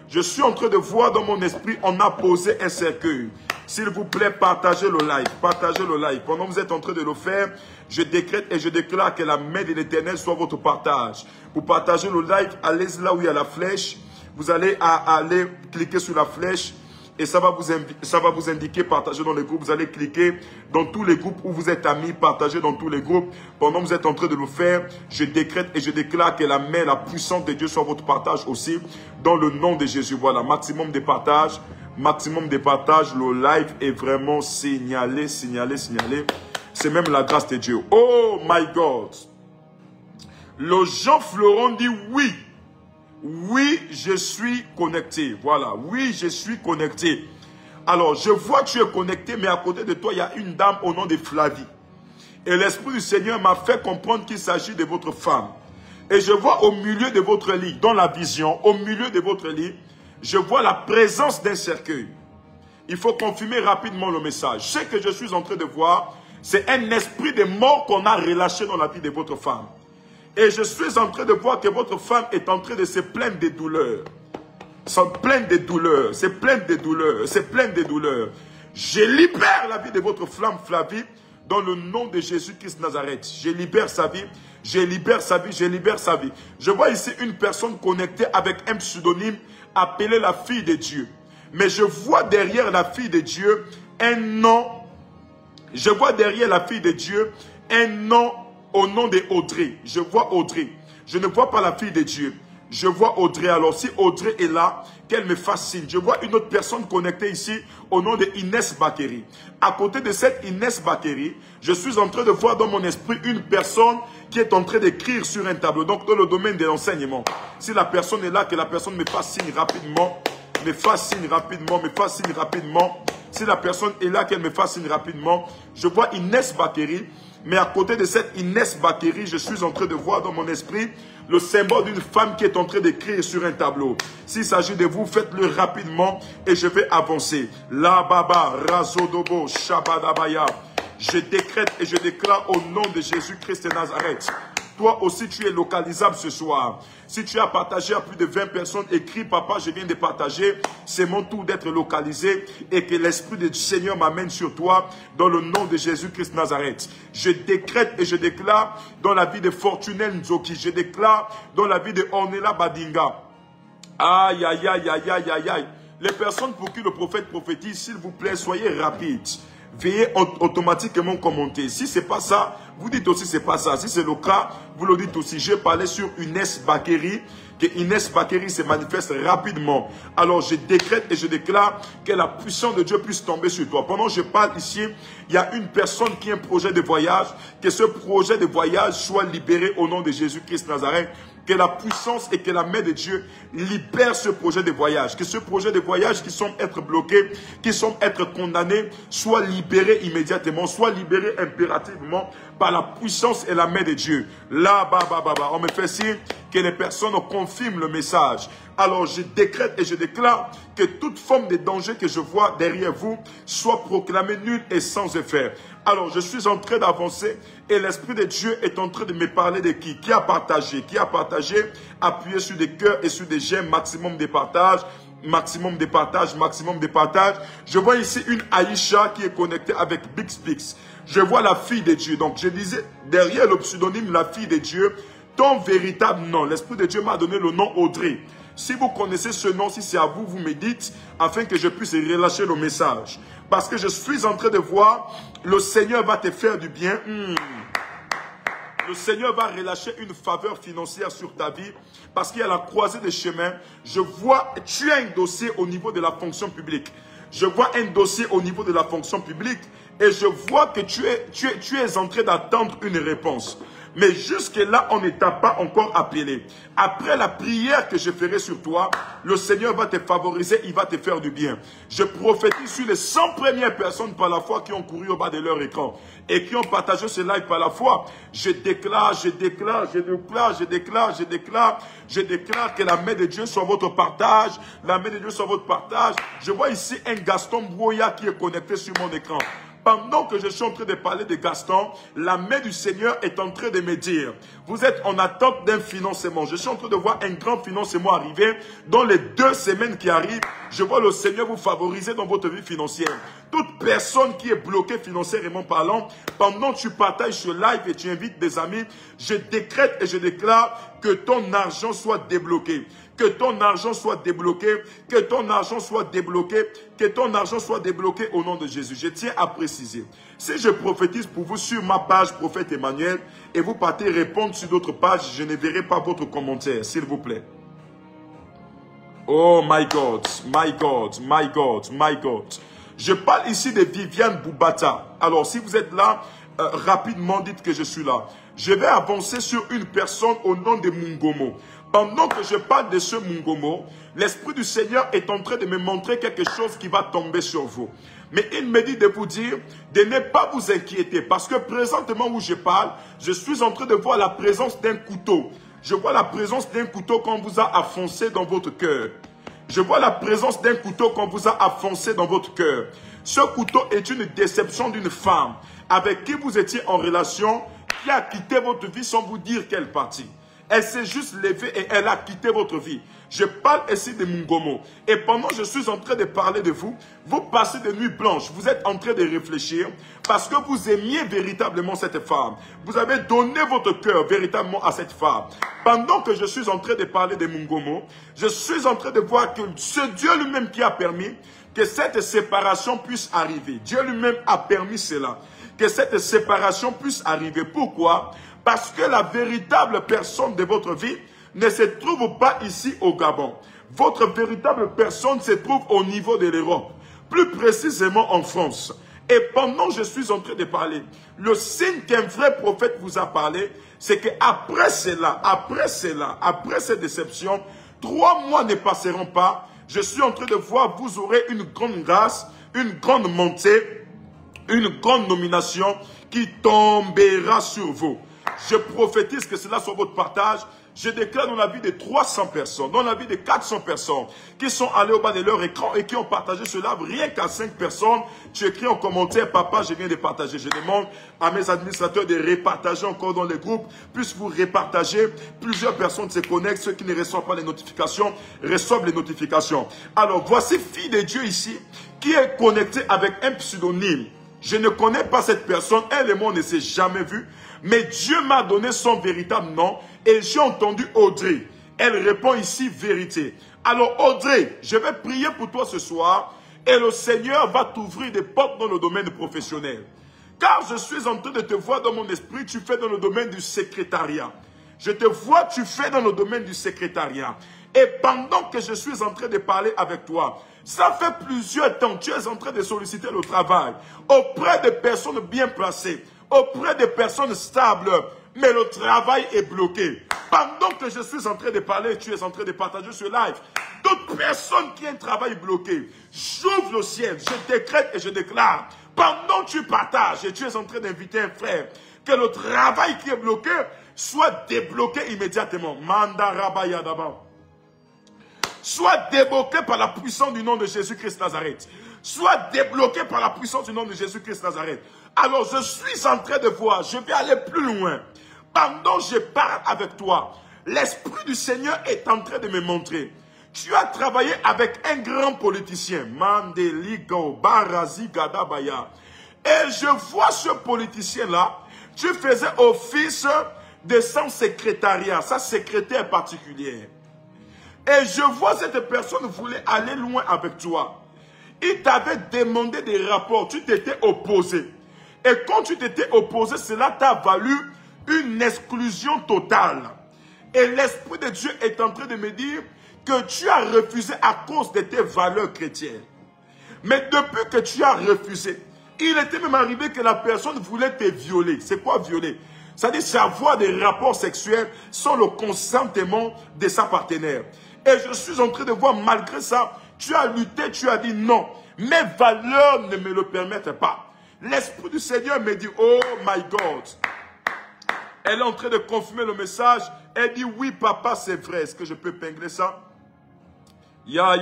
Speaker 1: je suis en train de voir dans mon esprit, on a posé un cercueil. S'il vous plaît, partagez le live. Partagez le live. Pendant que vous êtes en train de le faire, je décrète et je déclare que la main de l'Éternel soit votre partage. Pour partager le live, allez là où il y a la flèche. Vous allez aller cliquer sur la flèche. Et ça va vous indiquer partager dans les groupes. Vous allez cliquer dans tous les groupes où vous êtes amis, partager dans tous les groupes. Pendant que vous êtes en train de le faire, je décrète et je déclare que la main, la puissance de Dieu soit votre partage aussi. Dans le nom de Jésus. Voilà, maximum de partage. Maximum de partage. Le live est vraiment signalé, signalé, signalé. C'est même la grâce de Dieu. Oh my God. Le Jean Florent dit oui. Oui, je suis connecté. Voilà, oui, je suis connecté. Alors, je vois que tu es connecté, mais à côté de toi, il y a une dame au nom de Flavie. Et l'Esprit du Seigneur m'a fait comprendre qu'il s'agit de votre femme. Et je vois au milieu de votre lit, dans la vision, au milieu de votre lit, je vois la présence d'un cercueil. Il faut confirmer rapidement le message. Ce que je suis en train de voir, c'est un esprit de mort qu'on a relâché dans la vie de votre femme. Et je suis en train de voir que votre femme est en train de se plaindre des douleurs. Se plaindre des douleurs, se plaindre des douleurs, se plaindre des douleurs. Je libère la vie de votre femme Flavie dans le nom de Jésus-Christ Nazareth. Je libère sa vie, je libère sa vie, je libère sa vie. Je vois ici une personne connectée avec un pseudonyme appelé la fille de Dieu. Mais je vois derrière la fille de Dieu un nom. Je vois derrière la fille de Dieu un nom au nom de Audrey. Je vois Audrey. Je ne vois pas la fille de Dieu. Je vois Audrey. Alors si Audrey est là, qu'elle me fascine. Je vois une autre personne connectée ici au nom de Inès Bakeri. À côté de cette Inès Bakeri, je suis en train de voir dans mon esprit une personne qui est en train d'écrire sur un tableau. Donc dans le domaine de l'enseignement. Si la personne est là, que la personne me fascine rapidement. Me fascine rapidement, me fascine rapidement. Si la personne est là, qu'elle me fascine rapidement. Je vois Inès Bakeri. Mais à côté de cette Inès Bakeri, je suis en train de voir dans mon esprit le symbole d'une femme qui est en train d'écrire sur un tableau. S'il s'agit de vous, faites-le rapidement et je vais avancer. La Baba, Razodobo, Shabadabaya. Je décrète et je déclare au nom de Jésus-Christ de Nazareth. Toi aussi, tu es localisable ce soir. Si tu as partagé à plus de 20 personnes, écris, papa, je viens de partager. C'est mon tour d'être localisé et que l'Esprit du Seigneur m'amène sur toi dans le nom de Jésus-Christ Nazareth. Je décrète et je déclare dans la vie de Fortunel Nzoki. Je déclare dans la vie de Ornella Badinga. Aïe, aïe, aïe, aïe, aïe, aïe, aïe. Les personnes pour qui le prophète prophétise, s'il vous plaît, soyez rapides. Veuillez automatiquement commenter. Si ce n'est pas ça, vous dites aussi c'est pas ça. Si c'est le cas, vous le dites aussi. J'ai parlé sur Inès Bakeri, que Inès Bakeri se manifeste rapidement. Alors je décrète et je déclare que la puissance de Dieu puisse tomber sur toi. Pendant que je parle ici, il y a une personne qui a un projet de voyage. Que ce projet de voyage soit libéré au nom de Jésus-Christ Nazareth. Que la puissance et que la main de Dieu libère ce projet de voyage. Que ce projet de voyage qui semble être bloqué, qui semble être condamné, soit libéré immédiatement, soit libéré impérativement par la puissance et la main de Dieu. Là, on me fait signe que les personnes confirment le message. Alors je décrète et je déclare que toute forme de danger que je vois derrière vous soit proclamée nulle et sans effet. Alors je suis en train d'avancer et l'Esprit de Dieu est en train de me parler de qui? Qui a partagé? Qui a partagé? Appuyez sur des cœurs et sur des j'aime, maximum de partage. Maximum de partage, maximum de partage. Je vois ici une Aïcha qui est connectée avec Bixpix. Je vois la fille de Dieu. Donc je disais derrière le pseudonyme la fille de Dieu, ton véritable nom. L'Esprit de Dieu m'a donné le nom Audrey. Si vous connaissez ce nom, si c'est à vous, vous me dites, afin que je puisse relâcher le message. Parce que je suis en train de voir, le Seigneur va te faire du bien. Le Seigneur va relâcher une faveur financière sur ta vie. Parce qu'il y a la croisée des chemins. Je vois, tu as un dossier au niveau de la fonction publique. Je vois un dossier au niveau de la fonction publique. Et je vois que tu es en train d'attendre une réponse. Mais jusque-là, on ne t'a pas encore appelé. Après la prière que je ferai sur toi, le Seigneur va te favoriser, il va te faire du bien. Je prophétise sur les 100 premières personnes par la foi qui ont couru au bas de leur écran et qui ont partagé ce live par la foi. Je déclare que la main de Dieu soit votre partage. La main de Dieu soit votre partage. Je vois ici un Gaston Broya qui est connecté sur mon écran. Pendant que je suis en train de parler de Gaston, la main du Seigneur est en train de me dire, vous êtes en attente d'un financement. Je suis en train de voir un grand financement arriver dans les 2 semaines qui arrivent. Je vois le Seigneur vous favoriser dans votre vie financière. Toute personne qui est bloquée financièrement parlant, pendant que tu partages ce live et tu invites des amis, je décrète et je déclare que ton argent soit débloqué. Que ton argent soit débloqué, que ton argent soit débloqué, que ton argent soit débloqué au nom de Jésus. Je tiens à préciser, si je prophétise pour vous sur ma page Prophète Emmanuel et vous partez répondre sur d'autres pages, je ne verrai pas votre commentaire, s'il vous plaît. Oh my God, my God, my God, my God. Je parle ici de Viviane Boubata. Alors si vous êtes là, rapidement dites que je suis là. Je vais avancer sur une personne au nom de Mungomo. Pendant que je parle de ce Mungomo, l'Esprit du Seigneur est en train de me montrer quelque chose qui va tomber sur vous. Mais il me dit de vous dire de ne pas vous inquiéter. Parce que présentement où je parle, je suis en train de voir la présence d'un couteau. Je vois la présence d'un couteau qu'on vous a enfoncé dans votre cœur. Je vois la présence d'un couteau qu'on vous a enfoncé dans votre cœur. Ce couteau est une déception d'une femme avec qui vous étiez en relation, qui a quitté votre vie sans vous dire qu'elle est partie. Elle s'est juste levée et elle a quitté votre vie. Je parle ici de Mungomo. Et pendant que je suis en train de parler de vous, vous passez des nuits blanches. Vous êtes en train de réfléchir parce que vous aimiez véritablement cette femme. Vous avez donné votre cœur véritablement à cette femme. Pendant que je suis en train de parler de Mungomo, je suis en train de voir que c'est Dieu lui-même qui a permis que cette séparation puisse arriver. Dieu lui-même a permis cela. Que cette séparation puisse arriver. Pourquoi ? Parce que la véritable personne de votre vie ne se trouve pas ici au Gabon. Votre véritable personne se trouve au niveau de l'Europe, plus précisément en France. Et pendant que je suis en train de parler, le signe qu'un vrai prophète vous a parlé, c'est qu'après cela, après cette déception, 3 mois ne passeront pas. Je suis en train de voir, vous aurez une grande grâce, une grande montée, une grande nomination qui tombera sur vous. Je prophétise que cela soit votre partage. Je déclare dans la vie de 300 personnes, dans la vie de 400 personnes qui sont allées au bas de leur écran et qui ont partagé cela. Rien qu'à 5 personnes, tu écris en commentaire, papa, je viens de partager. Je demande à mes administrateurs de repartager encore dans les groupes. Plus vous repartagez, plusieurs personnes se connectent. Ceux qui ne reçoivent pas les notifications, reçoivent les notifications. Alors, voici fille de Dieu ici qui est connectée avec un pseudonyme. Je ne connais pas cette personne, elle et moi on ne s'est jamais vus. Mais Dieu m'a donné son véritable nom et j'ai entendu Audrey. Elle répond ici vérité. Alors Audrey, je vais prier pour toi ce soir et le Seigneur va t'ouvrir des portes dans le domaine professionnel. Car je suis en train de te voir dans mon esprit, tu fais dans le domaine du secrétariat. Je te vois, tu fais dans le domaine du secrétariat. Et pendant que je suis en train de parler avec toi, ça fait plusieurs temps, tu es en train de solliciter le travail auprès de personnes bien placées, auprès de personnes stables, mais le travail est bloqué. Pendant que je suis en train de parler, tu es en train de partager ce live, d'autres personnes qui ont un travail bloqué, j'ouvre le ciel, je décrète et je déclare, pendant que tu partages et tu es en train d'inviter un frère, que le travail qui est bloqué soit débloqué immédiatement. Mandarabaya d'abord. Soit débloqué par la puissance du nom de Jésus-Christ Nazareth. Soit débloqué par la puissance du nom de Jésus-Christ Nazareth. Alors je suis en train de voir, je vais aller plus loin. Pendant que je parle avec toi, l'Esprit du Seigneur est en train de me montrer. Tu as travaillé avec un grand politicien, Mandeligo Barazi Gadabaya. Et je vois ce politicien-là, tu faisais office de son secrétariat, sa secrétaire particulière. Et je vois cette personne voulait aller loin avec toi. Il t'avait demandé des rapports, tu t'étais opposé. Et quand tu t'étais opposé, cela t'a valu une exclusion totale. Et l'Esprit de Dieu est en train de me dire que tu as refusé à cause de tes valeurs chrétiennes. Mais depuis que tu as refusé, il était même arrivé que la personne voulait te violer. C'est quoi violer? C'est-à-dire avoir des rapports sexuels sans le consentement de sa partenaire. Et je suis en train de voir, malgré ça, tu as lutté, tu as dit non. Mes valeurs ne me le permettent pas. L'Esprit du Seigneur me dit, oh my God. Elle est en train de confirmer le message. Elle dit, oui papa, c'est vrai. Est-ce que je peux pingler ça? Ya,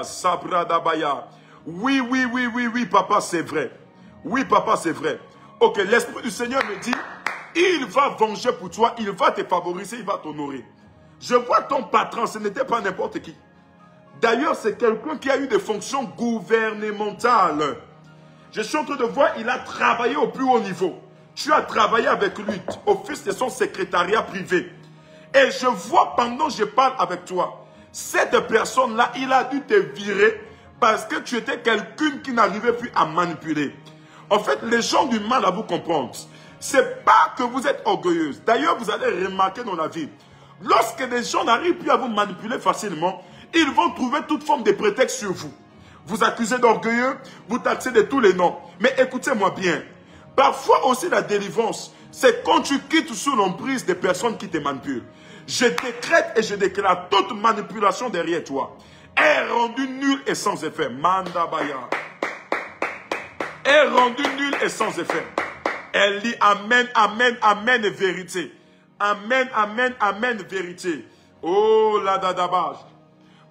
Speaker 1: Sabra Dabaya. Oui, papa, c'est vrai. Oui, papa, c'est vrai. Ok, l'Esprit du Seigneur me dit, il va venger pour toi, il va te favoriser, il va t'honorer. Je vois ton patron, ce n'était pas n'importe qui. D'ailleurs, c'est quelqu'un qui a eu des fonctions gouvernementales. Je suis en train de voir, il a travaillé au plus haut niveau. Tu as travaillé avec lui, office de son secrétariat privé. Et je vois pendant que je parle avec toi, cette personne-là, il a dû te virer parce que tu étais quelqu'un qui n'arrivait plus à manipuler. En fait, les gens ont du mal à vous comprendre. C'est pas que vous êtes orgueilleuse. D'ailleurs, vous allez remarquer dans la vie, lorsque les gens n'arrivent plus à vous manipuler facilement, ils vont trouver toute forme de prétexte sur vous. Vous accusez d'orgueilleux, vous taxez de tous les noms. Mais écoutez-moi bien. Parfois aussi la délivrance, c'est quand tu quittes sous l'emprise des personnes qui te manipulent. Je décrète et je déclare toute manipulation derrière toi est rendue nulle et sans effet. Mandabaya. Est rendue nulle et sans effet. Elle dit amen, amen, amen, vérité. Amen, amen, amen, vérité. Oh la dadabash.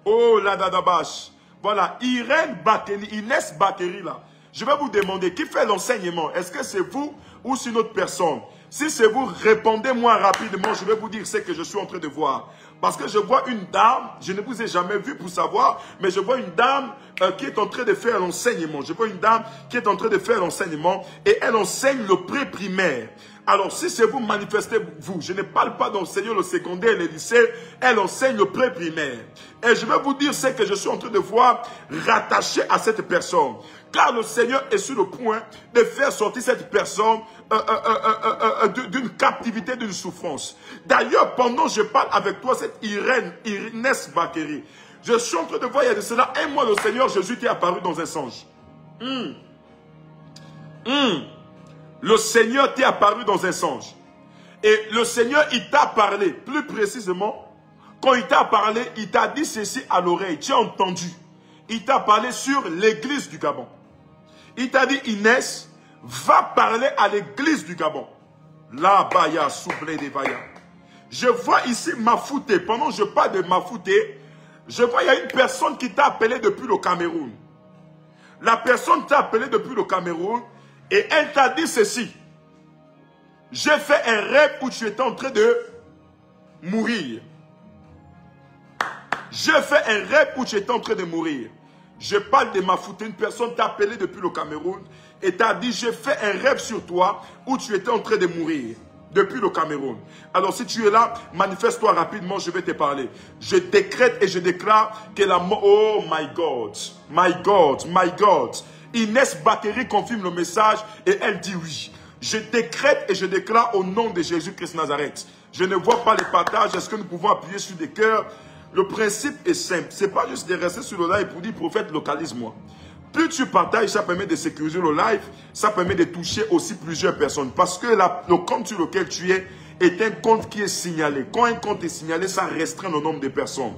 Speaker 1: Oh la dadabash. Voilà, Irène Bakeri, Inès Bakeri là. Je vais vous demander qui fait l'enseignement. Est-ce que c'est vous ou c'est une autre personne? Si c'est vous, répondez-moi rapidement. Je vais vous dire ce que je suis en train de voir. Parce que je vois une dame, je ne vous ai jamais vu pour savoir, mais je vois une dame qui est en train de faire l'enseignement. Je vois une dame qui est en train de faire l'enseignement et elle enseigne le pré-primaire. Alors, si c'est vous, manifestez-vous. Je ne parle pas d'enseigner le secondaire et le lycée. Elle enseigne le pré-primaire. Et je vais vous dire ce que je suis en train de voir rattaché à cette personne. Car le Seigneur est sur le point de faire sortir cette personne d'une captivité, d'une souffrance. D'ailleurs, pendant que je parle avec toi, cette Inès Bakeri, je suis en train de voir, il y a de cela un mois, le Seigneur Jésus t'est apparu dans un songe. Le Seigneur t'est apparu dans un songe. Et le Seigneur, il t'a parlé, plus précisément, quand il t'a parlé, il t'a dit ceci à l'oreille, tu as entendu. Il t'a parlé sur l'église du Gabon. Il t'a dit, Inès, va parler à l'église du Gabon. La Baya, soublé des Baya. Je vois ici Mafouté. Pendant que je parle de Mafouté, je vois il y a une personne qui t'a appelé depuis le Cameroun. La personne t'a appelé depuis le Cameroun et elle t'a dit ceci. J'ai fait un rêve où tu étais en train de mourir. J'ai fait un rêve où tu étais en train de mourir. Je parle de Mafouté, une personne t'a appelé depuis le Cameroun et t'a dit, j'ai fait un rêve sur toi où tu étais en train de mourir depuis le Cameroun. Alors si tu es là, manifeste-toi rapidement, je vais te parler. Je décrète et je déclare que la mort... Oh my God, my God, my God. Inès Bakeri confirme le message et elle dit oui. Je décrète et je déclare au nom de Jésus-Christ Nazareth. Je ne vois pas les partages, est-ce que nous pouvons appuyer sur des cœurs? Le principe est simple. Ce n'est pas juste de rester sur le live pour dire prophète, localise-moi. Plus tu partages, ça permet de sécuriser le live, ça permet de toucher aussi plusieurs personnes. Parce que le compte sur lequel tu es un compte qui est signalé. Quand un compte est signalé, ça restreint le nombre de personnes.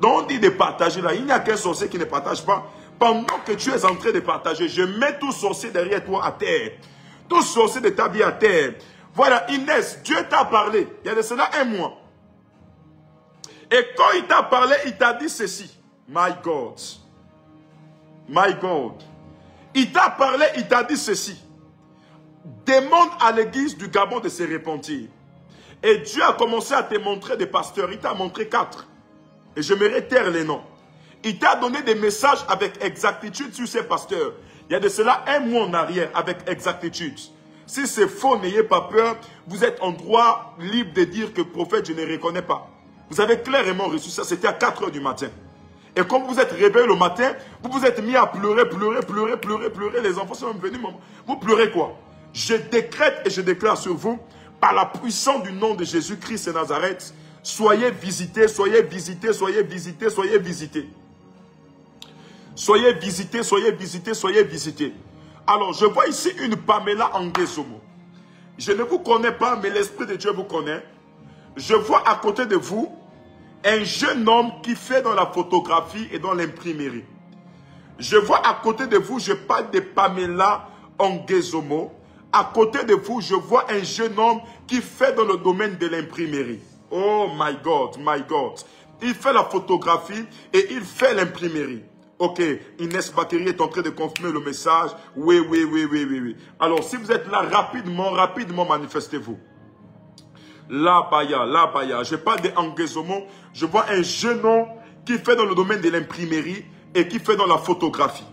Speaker 1: Donc on dit de partager là. Il n'y a qu'un sorcier qui ne partage pas. Pendant que tu es en train de partager, je mets tout sorcier derrière toi à terre. Tout sorcier de ta vie à terre. Voilà, Inès, Dieu t'a parlé. Il y a de cela un mois. Et quand il t'a parlé, il t'a dit ceci. My God. My God. Il t'a parlé, il t'a dit ceci. Demande à l'église du Gabon de se repentir. Et Dieu a commencé à te montrer des pasteurs. Il t'a montré 4. Et je me taire les noms. Il t'a donné des messages avec exactitude sur ces pasteurs. Il y a de cela un mois en arrière avec exactitude. Si c'est faux, n'ayez pas peur. Vous êtes en droit libre de dire que prophète, je ne reconnais pas. Vous avez clairement reçu ça. C'était à 4 h du matin. Et quand vous êtes réveillé le matin, vous vous êtes mis à pleurer, pleurer, pleurer, pleurer, pleurer. Les enfants sont même venus. Vous pleurez quoi? Je décrète et je déclare sur vous, par la puissance du nom de Jésus-Christ et Nazareth, soyez visités, soyez visités, soyez visités, soyez visités. Soyez visités, soyez visités, soyez visités. Alors, je vois ici une Pamela Angezomo. Je ne vous connais pas, mais l'Esprit de Dieu vous connaît. Je vois à côté de vous un jeune homme qui fait dans la photographie et dans l'imprimerie. Je vois à côté de vous, je parle de Pamela Angezomo. À côté de vous, je vois un jeune homme qui fait dans le domaine de l'imprimerie. Oh my God, my God. Il fait la photographie et il fait l'imprimerie. Ok, Inès Bakeri est en train de confirmer le message. Oui, oui, oui, oui, oui, oui. Alors, si vous êtes là, rapidement, rapidement, manifestez-vous. La Baya, la Baya. Je parle de Angezomo. Je vois un jeune homme qui fait dans le domaine de l'imprimerie et qui fait dans la photographie.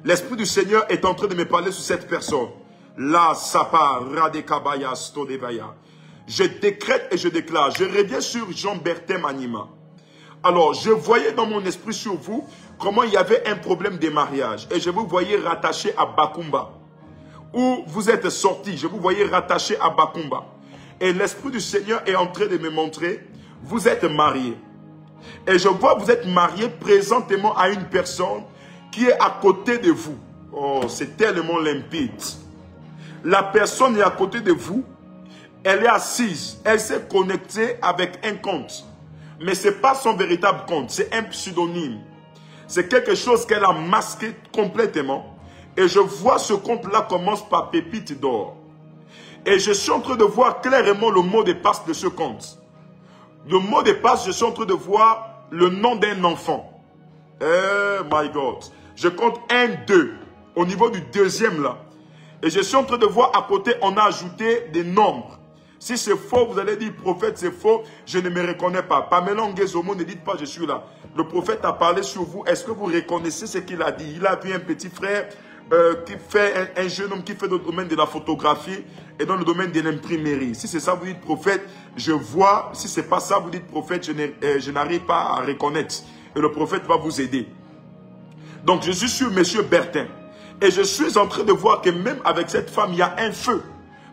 Speaker 1: L'Esprit du Seigneur est en train de me parler sur cette personne. La Sapa Radekabaya Stodebaya. Je décrète et je déclare. Je reviens sur Jean-Bertin Manima. Alors, je voyais dans mon esprit sur vous comment il y avait un problème de mariage. Et je vous voyais rattaché à Bakumba. Où vous êtes sorti, je vous voyais rattaché à Bakumba. Et l'Esprit du Seigneur est en train de me montrer, vous êtes mariés. Et je vois vous êtes mariés présentement à une personne qui est à côté de vous. Oh, c'est tellement limpide. La personne est à côté de vous. Elle est assise. Elle s'est connectée avec un compte. Mais ce n'est pas son véritable compte. C'est un pseudonyme. C'est quelque chose qu'elle a masqué complètement. Et je vois ce compte-là commence par pépite d'or. Et je suis en train de voir clairement le mot de passe de ce compte. Le mot de passe, je suis en train de voir le nom d'un enfant. Oh my God. Je compte 1, 2. Au niveau du deuxième là. Et je suis en train de voir à côté, on a ajouté des nombres. Si c'est faux, vous allez dire, prophète, c'est faux, je ne me reconnais pas. Pamela Ngezomo, ne dites pas, je suis là. Le prophète a parlé sur vous. Est-ce que vous reconnaissez ce qu'il a dit? Il a vu un petit frère qui fait, un jeune homme qui fait dans le domaine de la photographie et dans le domaine de l'imprimerie. Si c'est ça, vous dites, prophète, je vois. Si ce n'est pas ça, vous dites, prophète, je n'arrive pas à reconnaître. Et le prophète va vous aider. Donc, je suis sur M. Bertin. Et je suis en train de voir que même avec cette femme, il y a un feu.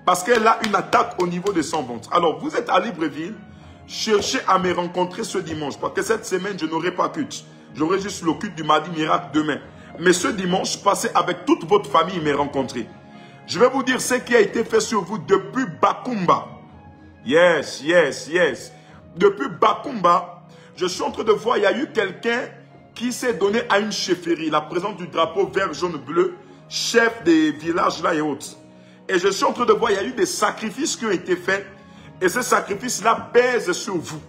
Speaker 1: Parce qu'elle a une attaque au niveau de son ventre. Alors, vous êtes à Libreville. Cherchez à me rencontrer ce dimanche. Parce que cette semaine, je n'aurai pas culte. J'aurai juste le culte du mardi miracle demain. Mais ce dimanche, passez avec toute votre famille me rencontrer. Je vais vous dire ce qui a été fait sur vous depuis Bakumba. Yes, yes, yes. Depuis Bakumba, je suis en train de voir, il y a eu quelqu'un qui s'est donné à une chefferie, la présence du drapeau vert, jaune, bleu, chef des villages là et autres. Et je suis en train de voir, il y a eu des sacrifices qui ont été faits. Et ces sacrifices-là pèsent sur vous.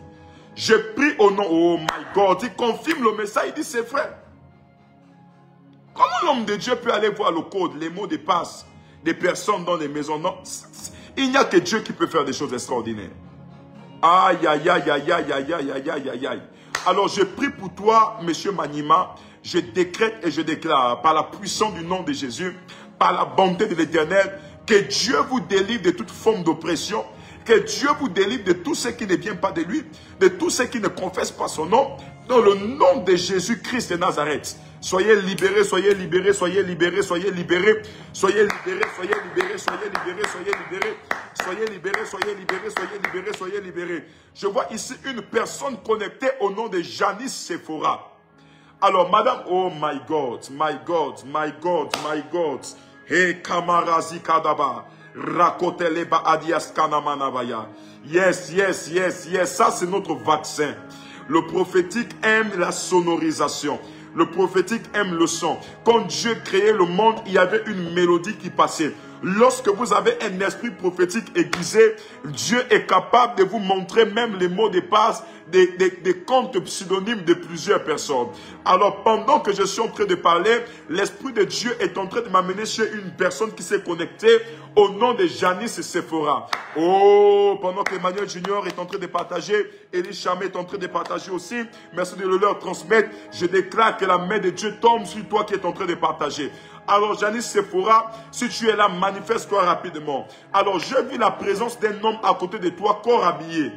Speaker 1: Je prie au nom, oh my God, il confirme le message, il dit c'est vrai. Comment l'homme de Dieu peut aller voir le code, les mots de passe des personnes dans les maisons? Non, il n'y a que Dieu qui peut faire des choses extraordinaires. Aïe, aïe, aïe, aïe, aïe, aïe, aïe, aïe, aïe, aïe, aïe. Alors je prie pour toi, monsieur Manima, je décrète et je déclare, par la puissance du nom de Jésus, par la bonté de l'Éternel, que Dieu vous délivre de toute forme d'oppression, que Dieu vous délivre de tout ce qui ne vient pas de lui, de tout ce qui ne confesse pas son nom, dans le nom de Jésus-Christ de Nazareth. Soyez libérés, soyez libérés, soyez libérés, soyez libérés, soyez libérés, soyez libérés, soyez libérés, soyez libérés, soyez libérés, soyez libérés, soyez libérés, soyez libérés. Je vois ici une personne connectée au nom de Janice Sephora. Alors, madame, oh my God, my God, my God, my God. Hey, Kamarazi Kadaba. Rakoteleba Adias Kanamanabaya. Yes, yes, yes, yes. Ça, c'est notre vaccin. Le prophétique aime la sonorisation. Le prophétique aime le son. Quand Dieu créait le monde, il y avait une mélodie qui passait. Lorsque vous avez un esprit prophétique aiguisé, Dieu est capable de vous montrer même les mots de passe des comptes pseudonymes de plusieurs personnes. Alors, pendant que je suis en train de parler, l'Esprit de Dieu est en train de m'amener chez une personne qui s'est connectée au nom de Janice Sephora. Oh, pendant que Emmanuel Junior est en train de partager, Elie Chamé est en train de partager aussi, merci de le leur transmettre. Je déclare que la main de Dieu tombe sur toi qui es en train de partager. Alors, Janice Sephora, si tu es là, manifeste-toi rapidement. Alors, je vis la présence d'un homme à côté de toi, corps habillé.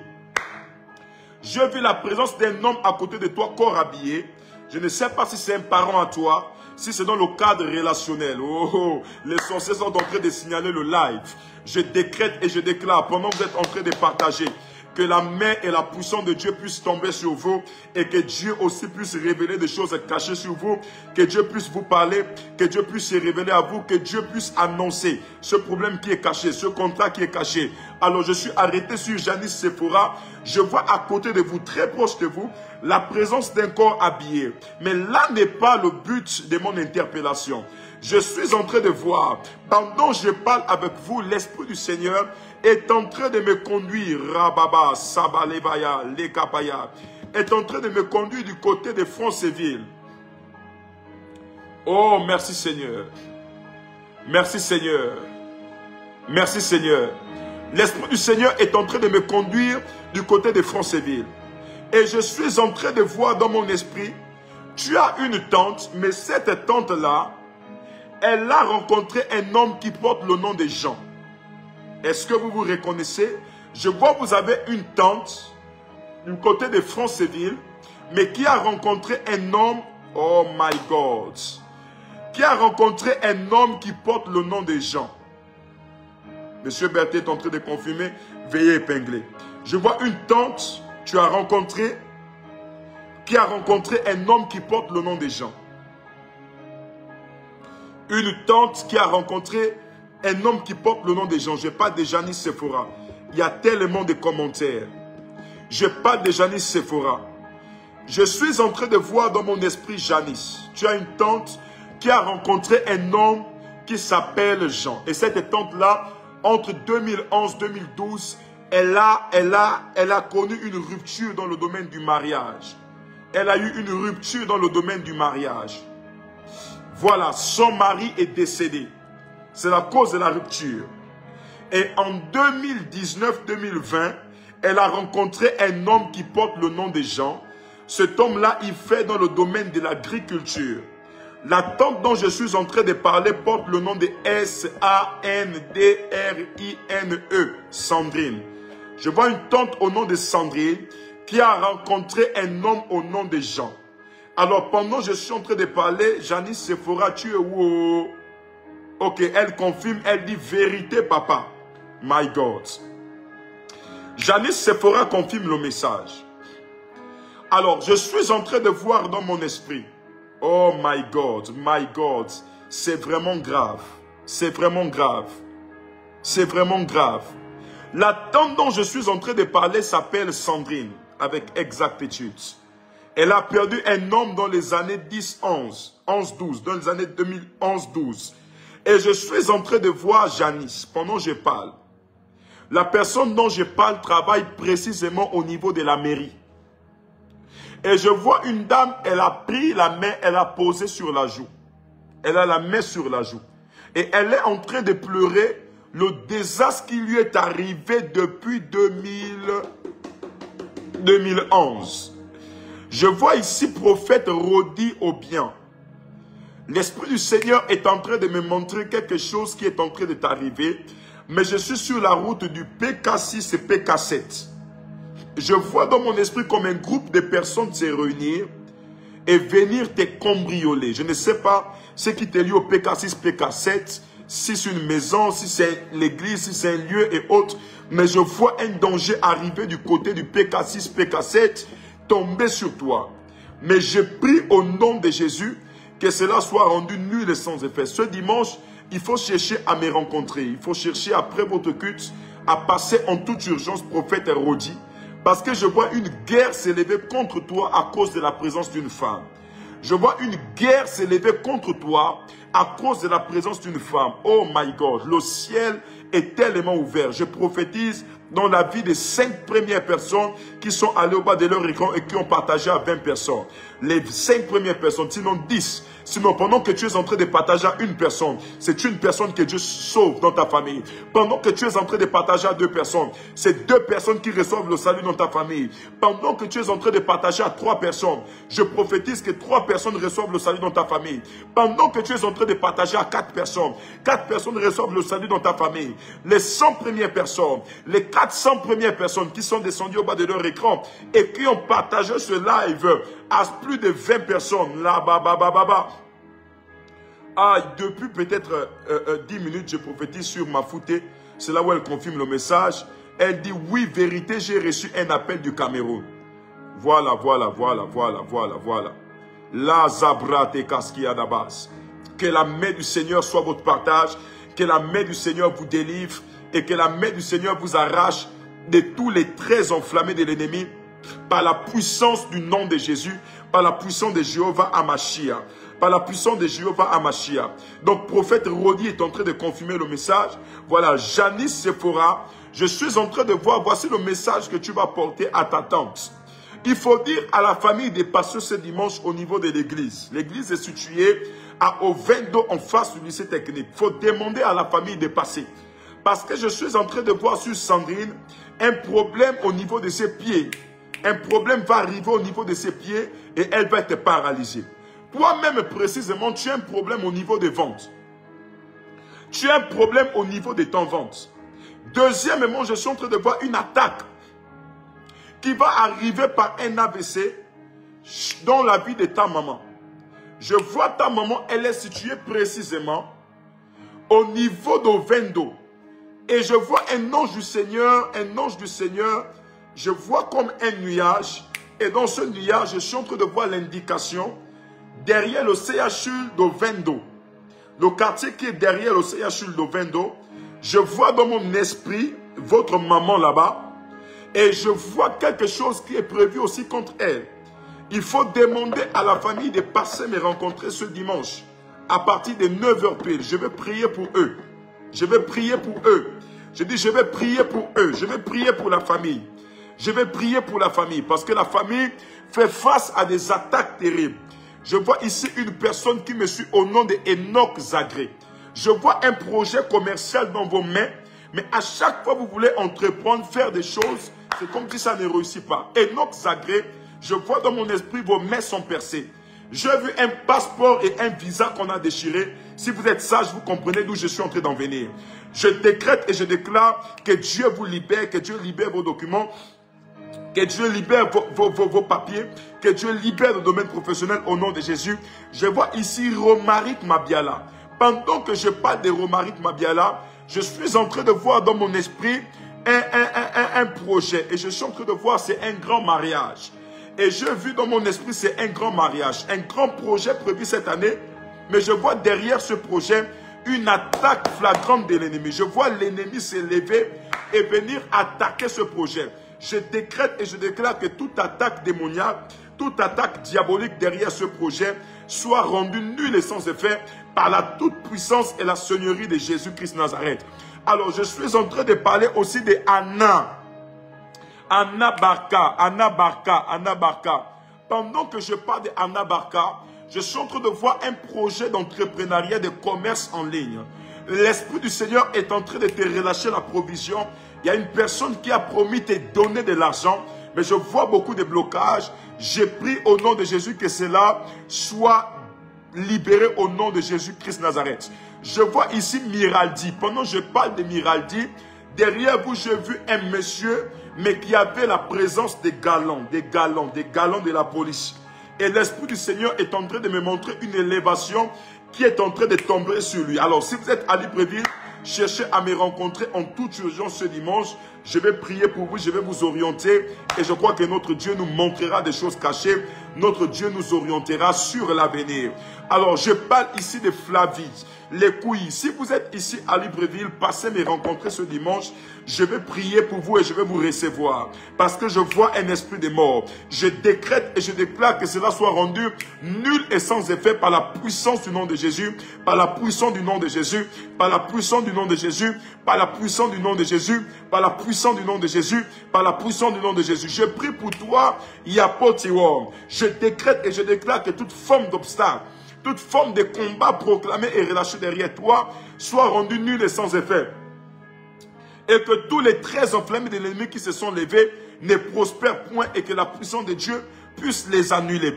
Speaker 1: Je vis la présence d'un homme à côté de toi, corps habillé. Je ne sais pas si c'est un parent à toi, si c'est dans le cadre relationnel. Oh, les sorciers sont en train de signaler le live. Je décrète et je déclare, pendant que vous êtes en train de partager, que la main et la puissance de Dieu puissent tomber sur vous et que Dieu aussi puisse révéler des choses cachées sur vous, que Dieu puisse vous parler, que Dieu puisse se révéler à vous, que Dieu puisse annoncer ce problème qui est caché, ce contrat qui est caché. Alors je suis arrêté sur Janice Sephora, je vois à côté de vous, très proche de vous, la présence d'un corps habillé. Mais là n'est pas le but de mon interpellation. Je suis en train de voir, pendant que je parle avec vous, l'Esprit du Seigneur est en train de me conduire, Rababa, Sabalebaya, Lekapaya, est en train de me conduire du côté de Franceville. Oh, merci Seigneur. Merci Seigneur. Merci Seigneur. L'Esprit du Seigneur est en train de me conduire du côté de Franceville. Et je suis en train de voir dans mon esprit, tu as une tante, mais cette tante-là, elle a rencontré un homme qui porte le nom de Jean. Est-ce que vous vous reconnaissez? Je vois que vous avez une tante du côté de Franceville, mais qui a rencontré un homme, oh my God, qui a rencontré un homme qui porte le nom de Jean. Monsieur Berthet est en train de confirmer, veuillez épingler. Je vois une tante, tu as rencontré, qui a rencontré un homme qui porte le nom de Jean. Une tante qui a rencontré un homme qui porte le nom de Jean. Je parle de Janice Sephora. Il y a tellement de commentaires. Je parle de Janice Sephora. Je suis en train de voir dans mon esprit Janice. Tu as une tante qui a rencontré un homme qui s'appelle Jean. Et cette tante-là, entre 2011 et 2012, elle a connu une rupture dans le domaine du mariage. Elle a eu une rupture dans le domaine du mariage. Voilà, son mari est décédé. C'est la cause de la rupture. Et en 2019-2020, elle a rencontré un homme qui porte le nom de Jean. Cet homme-là, il fait dans le domaine de l'agriculture. La tante dont je suis en train de parler porte le nom de S-A-N-D-R-I-N-E, Sandrine. Je vois une tante au nom de Sandrine qui a rencontré un homme au nom de Jean. Alors, pendant que je suis en train de parler, Janice Sephora, tu es où? Ok, elle confirme, elle dit vérité, papa. My God. Janice Sephora confirme le message. Alors, je suis en train de voir dans mon esprit. Oh my God, c'est vraiment grave. C'est vraiment grave. C'est vraiment grave. La tante dont je suis en train de parler s'appelle Sandrine, avec exactitude. Elle a perdu un homme dans les années 10-11, 11-12, dans les années 2011-12. Et je suis en train de voir Janice, pendant que je parle. La personne dont je parle travaille précisément au niveau de la mairie. Et je vois une dame, elle a pris la main, elle a posé sur la joue. Elle a la main sur la joue. Et elle est en train de pleurer le désastre qui lui est arrivé depuis 2011. Je vois ici prophète Rodi Obian. L'Esprit du Seigneur est en train de me montrer quelque chose qui est en train de t'arriver. Mais je suis sur la route du PK6 et PK7. Je vois dans mon esprit comme un groupe de personnes se réunir et venir te cambrioler. Je ne sais pas ce qui te lie au PK6, PK7, si c'est une maison, si c'est l'église, si c'est un lieu et autres. Mais je vois un danger arriver du côté du PK6, PK7, tomber sur toi. Mais je prie au nom de Jésus que cela soit rendu nul et sans effet. Ce dimanche, il faut chercher à me rencontrer. Il faut chercher après votre culte à passer en toute urgence prophète Rodi. Parce que je vois une guerre s'élever contre toi à cause de la présence d'une femme. Je vois une guerre s'élever contre toi à cause de la présence d'une femme. Oh my God, le ciel est tellement ouvert. Je prophétise dans la vie des 5 premières personnes qui sont allées au bas de leur écran et qui ont partagé à 20 personnes. Les 5 premières personnes, sinon 10. Sinon, pendant que tu es en train de partager à une personne, c'est une personne que Dieu sauve dans ta famille. Pendant que tu es en train de partager à 2 personnes, c'est 2 personnes qui reçoivent le salut dans ta famille. Pendant que tu es en train de partager à 3 personnes, je prophétise que 3 personnes reçoivent le salut dans ta famille. Pendant que tu es en train de partager à 4 personnes reçoivent le salut dans ta famille. Les 100 premières personnes, les 400 premières personnes qui sont descendues au bas de leur écran et qui ont partagé ce live à plus de 20 personnes, là, depuis peut-être 10 minutes, je prophétise sur ma foutée. C'est là où elle confirme le message. Elle dit, oui, vérité, j'ai reçu un appel du Cameroun. Voilà. La zabrate kaskia dabas. Que la main du Seigneur soit votre partage. Que la main du Seigneur vous délivre. Et que la main du Seigneur vous arrache de tous les traits enflammés de l'ennemi. Par la puissance du nom de Jésus. Par la puissance de Jéhovah Amashia. Par la puissance de Jéhovah Amashia. Donc, prophète Rodi est en train de confirmer le message. Voilà, Janice Sephora. Je suis en train de voir, voici le message que tu vas porter à ta tante. Il faut dire à la famille de passer ce dimanche au niveau de l'église. L'église est située au 22 en face du lycée technique. Il faut demander à la famille de passer. Parce que je suis en train de voir sur Sandrine un problème au niveau de ses pieds. Un problème va arriver au niveau de ses pieds et elle va être paralysée. Toi-même, précisément, tu as un problème au niveau des ventes. Tu as un problème au niveau de ton vente. Deuxièmement, je suis en train de voir une attaque qui va arriver par un AVC dans la vie de ta maman. Je vois ta maman, elle est située précisément au niveau d'Ovendo. Et je vois un ange du Seigneur, je vois comme un nuage. Et dans ce nuage, je suis en train de voir l'indication derrière le CHU d'Ovendo. Le quartier qui est derrière le CHU d'Ovendo. Je vois dans mon esprit votre maman là-bas. Et je vois quelque chose qui est prévu aussi contre elle. Il faut demander à la famille de passer me rencontrer ce dimanche. À partir de 9h pile. Je vais prier pour eux. Je vais prier pour eux. Je dis, je vais prier pour eux. Je vais prier pour la famille. Je vais prier pour la famille. Parce que la famille fait face à des attaques terribles. Je vois ici une personne qui me suit au nom de Enoch Zagré. Je vois un projet commercial dans vos mains. Mais à chaque fois que vous voulez entreprendre, faire des choses, c'est comme si ça ne réussit pas. Enoch Zagré, je vois dans mon esprit vos mains sont percées. J'ai vu un passeport et un visa qu'on a déchiré. Si vous êtes sage, vous comprenez d'où je suis en train d'en venir. Je décrète et je déclare que Dieu vous libère, que Dieu libère vos documents, que Dieu libère vos papiers, que Dieu libère le domaine professionnel au nom de Jésus. Je vois ici Romaric Mabiala. Pendant que je parle de Romaric Mabiala, je suis en train de voir dans mon esprit un projet. Et je suis en train de voir, c'est un grand mariage. Et j'ai vu dans mon esprit, c'est un grand mariage. Un grand projet prévu cette année. Mais je vois derrière ce projet une attaque flagrante de l'ennemi. Je vois l'ennemi s'élever et venir attaquer ce projet. Je décrète et je déclare que toute attaque démoniaque, toute attaque diabolique derrière ce projet soit rendue nulle et sans effet par la toute-puissance et la seigneurie de Jésus-Christ Nazareth. Alors, je suis en train de parler aussi de Anna. Anna Barka. Pendant que je parle de Anna Barka, je suis en train de voir un projet d'entrepreneuriat, de commerce en ligne. L'Esprit du Seigneur est en train de te relâcher la provision. Il y a une personne qui a promis de te donner de l'argent, mais je vois beaucoup de blocages. J'ai pris au nom de Jésus que cela soit libéré au nom de Jésus-Christ Nazareth. Je vois ici Miraldi. Pendant que je parle de Miraldi, derrière vous, j'ai vu un monsieur, mais qui avait la présence des galons de la police. Et l'Esprit du Seigneur est en train de me montrer une élévation qui est en train de tomber sur lui. Alors, si vous êtes à Libreville, cherchez à me rencontrer en toute urgence ce dimanche. Je vais prier pour vous, je vais vous orienter. Et je crois que notre Dieu nous montrera des choses cachées. Notre Dieu nous orientera sur l'avenir. Alors, je parle ici de Flavie, les couilles. Si vous êtes ici à Libreville, passez me rencontrer ce dimanche. Je vais prier pour vous et je vais vous recevoir. Parce que je vois un esprit de mort. Je décrète et je déclare que cela soit rendu nul et sans effet par la puissance du nom de Jésus. Par la puissance du nom de Jésus. Par la puissance du nom de Jésus. Par la puissance du nom de Jésus. Par la puissance du nom de Jésus. Par la puissance du nom de Jésus. Je prie pour toi, Yapotiwom. Je décrète et je déclare que toute forme d'obstacle, toute forme de combat proclamé et relâché derrière toi soit rendue nulle et sans effet. Et que tous les traits enflammés de l'ennemi qui se sont levés ne prospèrent point et que la puissance de Dieu puisse les annuler,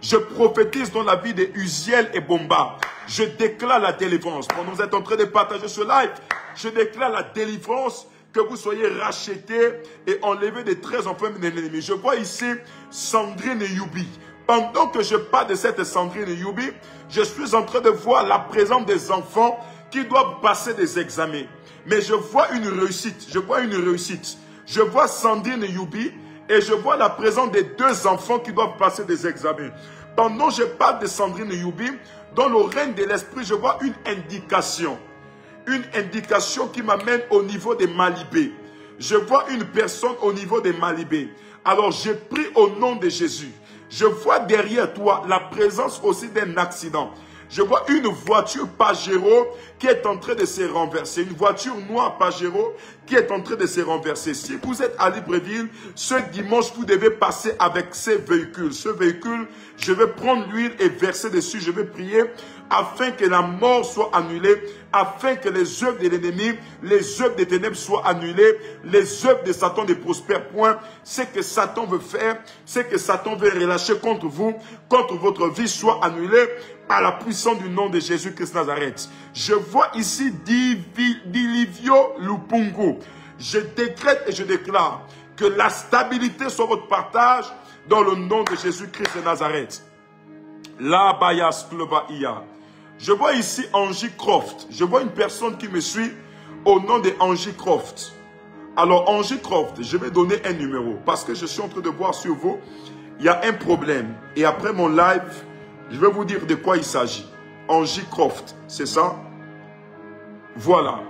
Speaker 1: Je prophétise dans la vie de Uziel et Bomba. Je déclare la délivrance. Pendant que vous êtes en train de partager ce live, je déclare la délivrance, que vous soyez rachetés et enlevés des traits enflammés de l'ennemi. Je vois ici Sandrine Youbi. Pendant que je parle de cette Sandrine Youbi, je suis en train de voir la présence des enfants qui doivent passer des examens. Mais je vois une réussite. Je vois Sandrine Youbi et je vois la présence des deux enfants qui doivent passer des examens. Pendant que je parle de Sandrine Youbi, dans le règne de l'esprit, je vois une indication. Une indication qui m'amène au niveau des Malibé. Je vois une personne au niveau des Malibé. Alors je prie au nom de Jésus. Je vois derrière toi la présence aussi d'un accident. Je vois une voiture Pajero qui est en train de se renverser. Une voiture noire Pajero qui est en train de se renverser. Si vous êtes à Libreville, ce dimanche, vous devez passer avec ces véhicules. Ce véhicule, je vais prendre l'huile et verser dessus. Je vais prier afin que la mort soit annulée, afin que les œuvres de l'ennemi, les œuvres des ténèbres soient annulées, les œuvres de Satan ne prospèrent point. Ce que Satan veut faire, ce que Satan veut relâcher contre vous, contre votre vie, soit annulé par la puissance du nom de Jésus-Christ Nazareth. Je vois ici Dilivio Lupungu. Je décrète et je déclare que la stabilité soit votre partage dans le nom de Jésus-Christ de Nazareth. La Bayas Klobaïa. Je vois ici Angie Croft. Je vois une personne qui me suit au nom de Angie Croft. Alors Angie Croft, je vais donner un numéro parce que je suis en train de voir sur vous, il y a un problème. Et après mon live, je vais vous dire de quoi il s'agit. Angie Croft, c'est ça? Voilà.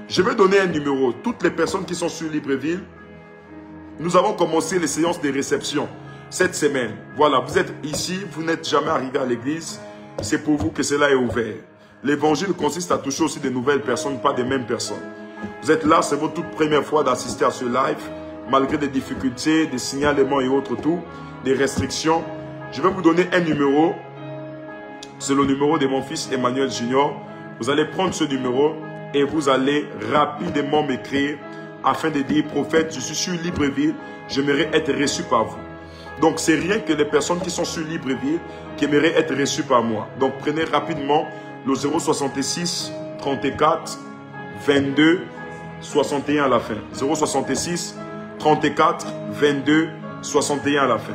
Speaker 1: Je vais donner un numéro. Toutes les personnes qui sont sur Libreville, nous avons commencé les séances de réception cette semaine. Voilà, vous êtes ici, vous n'êtes jamais arrivé à l'église. C'est pour vous que cela est ouvert. L'évangile consiste à toucher aussi de nouvelles personnes, pas des mêmes personnes. Vous êtes là, c'est votre toute première fois d'assister à ce live, malgré des difficultés, des signalements et autres tout, des restrictions. Je vais vous donner un numéro. C'est le numéro de mon fils Emmanuel Junior. Vous allez prendre ce numéro et vous allez rapidement m'écrire afin de dire, prophète, je suis sur Libreville, j'aimerais être reçu par vous. Donc, c'est rien que les personnes qui sont sur Libreville qui aimeraient être reçues par moi. Donc, prenez rapidement le 066 34 22 61 à la fin. 066 34 22 61 à la fin.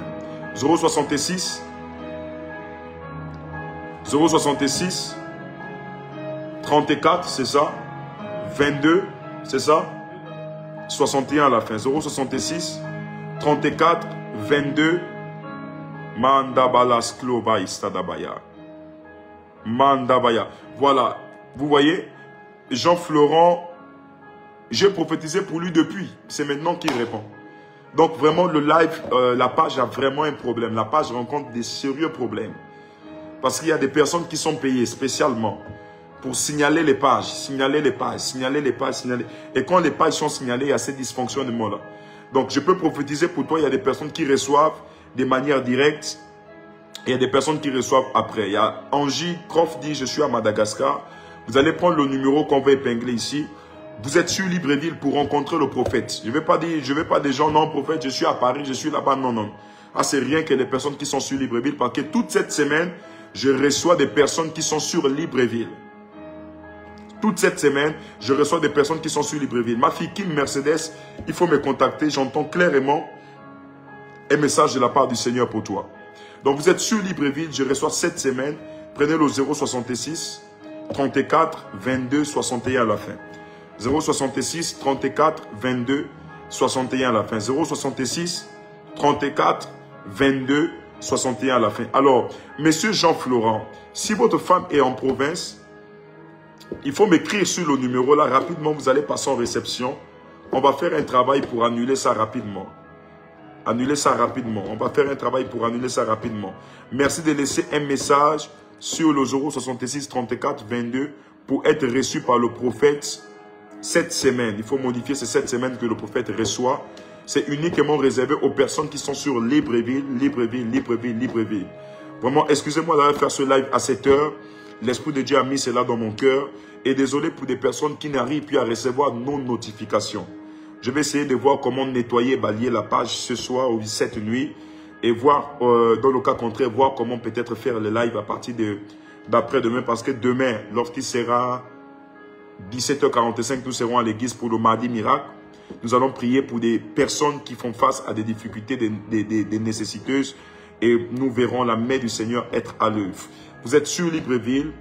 Speaker 1: 066 34, c'est ça? 22, c'est ça? 61 à la fin. 066 34 22 Mandabalas Kloba Istadabaya. Mandabaya. Voilà. Vous voyez, Jean-Florent, j'ai prophétisé pour lui depuis. C'est maintenant qu'il répond. Donc vraiment, le live, la page a vraiment un problème. La page rencontre des sérieux problèmes. Parce qu'il y a des personnes qui sont payées spécialement pour signaler les pages, signaler les pages, signaler les pages, signaler. Et quand les pages sont signalées, il y a ces dysfonctionnements-là. Donc, je peux prophétiser pour toi, il y a des personnes qui reçoivent de manière directe. Et il y a des personnes qui reçoivent après. Il y a Angie Croft dit, je suis à Madagascar. Vous allez prendre le numéro qu'on va épingler ici. Vous êtes sur Libreville pour rencontrer le prophète. Je ne vais pas des gens, non, prophète, je suis à Paris, je suis là-bas, non, non. Ah, c'est rien que les personnes qui sont sur Libreville, parce que toute cette semaine, je reçois des personnes qui sont sur Libreville. Toute cette semaine, je reçois des personnes qui sont sur Libreville. Ma fille Kim Mercedes, il faut me contacter. J'entends clairement un message de la part du Seigneur pour toi. Donc vous êtes sur Libreville, je reçois cette semaine. Prenez le 066 34 22 61 à la fin. 066 34 22 61 à la fin. 066 34 22 61 à la fin. Alors, monsieur Jean-Florent, si votre femme est en province, il faut m'écrire sur le numéro là rapidement. Vous allez passer en réception. On va faire un travail pour annuler ça rapidement. Annuler ça rapidement. On va faire un travail pour annuler ça rapidement. Merci de laisser un message sur le 066 34 22 pour être reçu par le prophète cette semaine. Il faut modifier, c'est cette semaine que le prophète reçoit. C'est uniquement réservé aux personnes qui sont sur Libreville, Libreville, Libreville, Libreville. Vraiment, excusez-moi d'aller faire ce live à cette heure. L'Esprit de Dieu a mis cela dans mon cœur. Et désolé pour des personnes qui n'arrivent plus à recevoir nos notifications. Je vais essayer de voir comment nettoyer, balayer la page ce soir ou cette nuit. Et voir, dans le cas contraire, voir comment peut-être faire le live à partir d'après-demain. Parce que demain, lorsqu'il sera 17h45, nous serons à l'église pour le mardi miracle. Nous allons prier pour des personnes qui font face à des difficultés, des nécessiteuses. Et nous verrons la main du Seigneur être à l'œuvre. Vous êtes sur Libreville.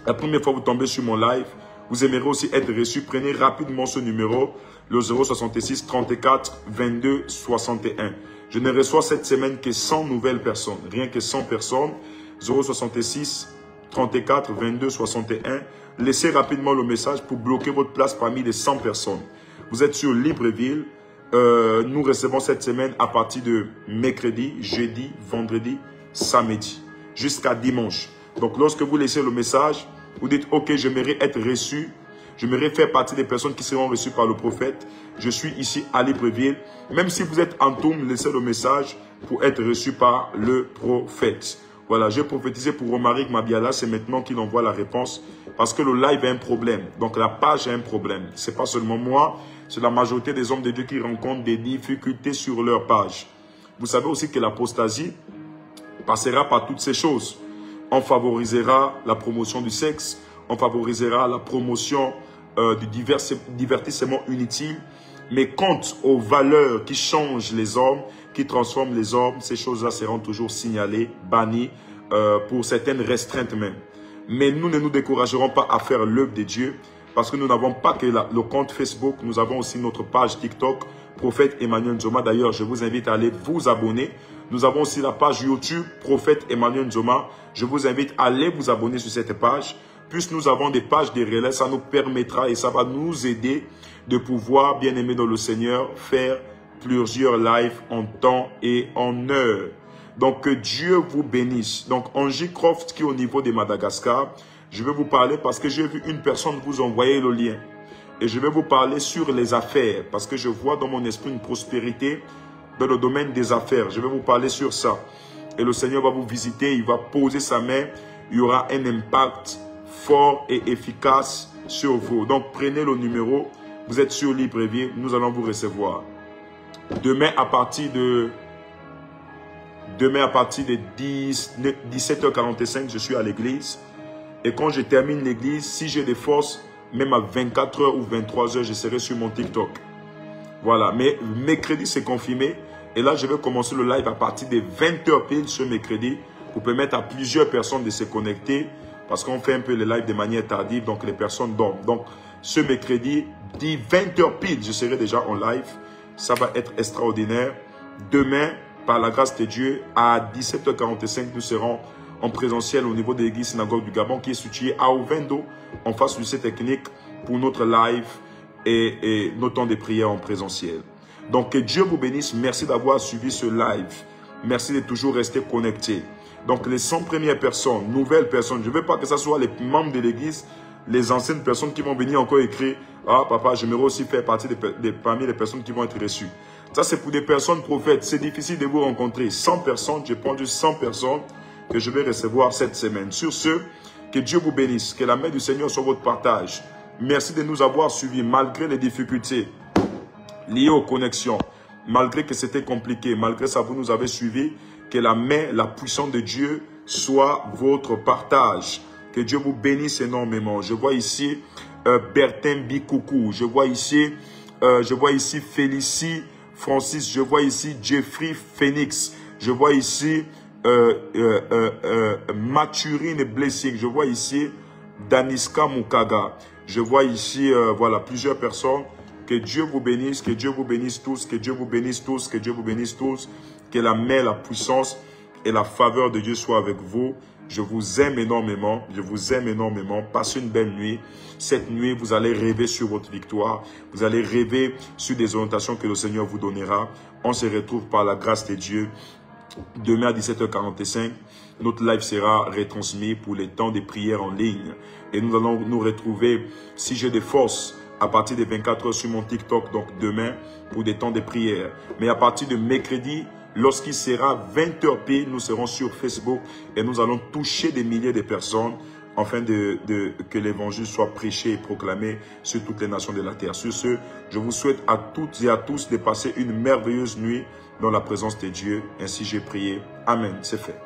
Speaker 1: La première fois que vous tombez sur mon live, vous aimerez aussi être reçu. Prenez rapidement ce numéro, le 066 34 22 61. Je ne reçois cette semaine que 100 nouvelles personnes. Rien que 100 personnes. 066 34 22 61. Laissez rapidement le message pour bloquer votre place parmi les 100 personnes. Vous êtes sur Libreville. Nous recevons cette semaine à partir de mercredi, jeudi, vendredi, samedi, jusqu'à dimanche. Donc, lorsque vous laissez le message, vous dites, ok, j'aimerais être reçu. J'aimerais faire partie des personnes qui seront reçues par le prophète. Je suis ici à Libreville. Même si vous êtes en Toum, laissez le message pour être reçu par le prophète. Voilà, j'ai prophétisé pour Romaric Mabiala. C'est maintenant qu'il envoie la réponse. Parce que le live a un problème. Donc la page a un problème. Ce n'est pas seulement moi. C'est la majorité des hommes de Dieu qui rencontrent des difficultés sur leur page. Vous savez aussi que l'apostasie passera par toutes ces choses. On favorisera la promotion du sexe. On favorisera la promotion du divertissement inutile. Mais quant aux valeurs qui changent les hommes, qui transforment les hommes, ces choses-là seront toujours signalées, bannies, pour certaines restreintes même. Mais nous ne nous découragerons pas à faire l'œuvre de Dieu, parce que nous n'avons pas que le compte Facebook, nous avons aussi notre page TikTok, Prophète Emmanuel Nzoma. D'ailleurs, je vous invite à aller vous abonner. Nous avons aussi la page YouTube, Prophète Emmanuel Nzoma. Je vous invite à aller vous abonner sur cette page. Plus nous avons des pages de relais, ça nous permettra et ça va nous aider de pouvoir, bien aimé dans le Seigneur, faire plusieurs lives en temps et en heure. Donc, que Dieu vous bénisse. Donc, Angie Croft, qui est au niveau de Madagascar, je vais vous parler parce que j'ai vu une personne vous envoyer le lien. Et je vais vous parler sur les affaires, parce que je vois dans mon esprit une prospérité dans le domaine des affaires. Je vais vous parler sur ça. Et le Seigneur va vous visiter, il va poser sa main. Il y aura un impact fort et efficace sur vous. Donc, prenez le numéro. Vous êtes sur Libreville, nous allons vous recevoir. Demain, à partir de 17h45, je suis à l'église. Et quand je termine l'église, si j'ai des forces, même à 24h ou 23h, je serai sur mon TikTok. Voilà, mais mercredi, c'est confirmé. Et là, je vais commencer le live à partir de 20h pile ce mercredi pour permettre à plusieurs personnes de se connecter. Parce qu'on fait un peu les lives de manière tardive, donc les personnes dorment. Donc, ce mercredi, 20h pile, je serai déjà en live. Ça va être extraordinaire. Demain, par la grâce de Dieu, à 17h45, nous serons en présentiel au niveau de l'église synagogue du Gabon qui est située à Ovendo, en face du lycée technique, pour notre live et nos temps de prière en présentiel. Donc, que Dieu vous bénisse. Merci d'avoir suivi ce live. Merci de toujours rester connecté. Donc, les 100 premières personnes, nouvelles personnes, je ne veux pas que ce soit les membres de l'église, les anciennes personnes qui vont venir encore écrire « Ah, papa, j'aimerais aussi faire partie parmi les personnes qui vont être reçues. » Ça, c'est pour des personnes prophètes. C'est difficile de vous rencontrer. 100 personnes, je prends juste 100 personnes que je vais recevoir cette semaine. Sur ce, que Dieu vous bénisse. Que la main du Seigneur soit votre partage. Merci de nous avoir suivis malgré les difficultés liées aux connexions. Malgré que c'était compliqué, malgré ça, vous nous avez suivis. Que la main, la puissance de Dieu soit votre partage. Que Dieu vous bénisse énormément. Je vois ici Bertin Bikoukou. Je vois ici Félicie Francis. Je vois ici Jeffrey Phoenix. Je vois ici Maturine Blessing. Je vois ici Daniska Mukaga. Je vois ici voilà, plusieurs personnes. Que Dieu vous bénisse, que Dieu vous bénisse tous, que Dieu vous bénisse tous, que Dieu vous bénisse tous. Que la main, la puissance et la faveur de Dieu soient avec vous. Je vous aime énormément. Je vous aime énormément. Passez une belle nuit. Cette nuit, vous allez rêver sur votre victoire. Vous allez rêver sur des orientations que le Seigneur vous donnera. On se retrouve par la grâce de Dieu. Demain à 17h45, notre live sera retransmis pour les temps de prière en ligne. Et nous allons nous retrouver, si j'ai des forces, à partir de 24h sur mon TikTok, donc demain, pour des temps de prière. Mais à partir de mercredi, lorsqu'il sera 20h pile, nous serons sur Facebook et nous allons toucher des milliers de personnes afin que l'évangile soit prêché et proclamé sur toutes les nations de la terre. Sur ce, je vous souhaite à toutes et à tous de passer une merveilleuse nuit dans la présence de Dieu. Ainsi j'ai prié. Amen. C'est fait.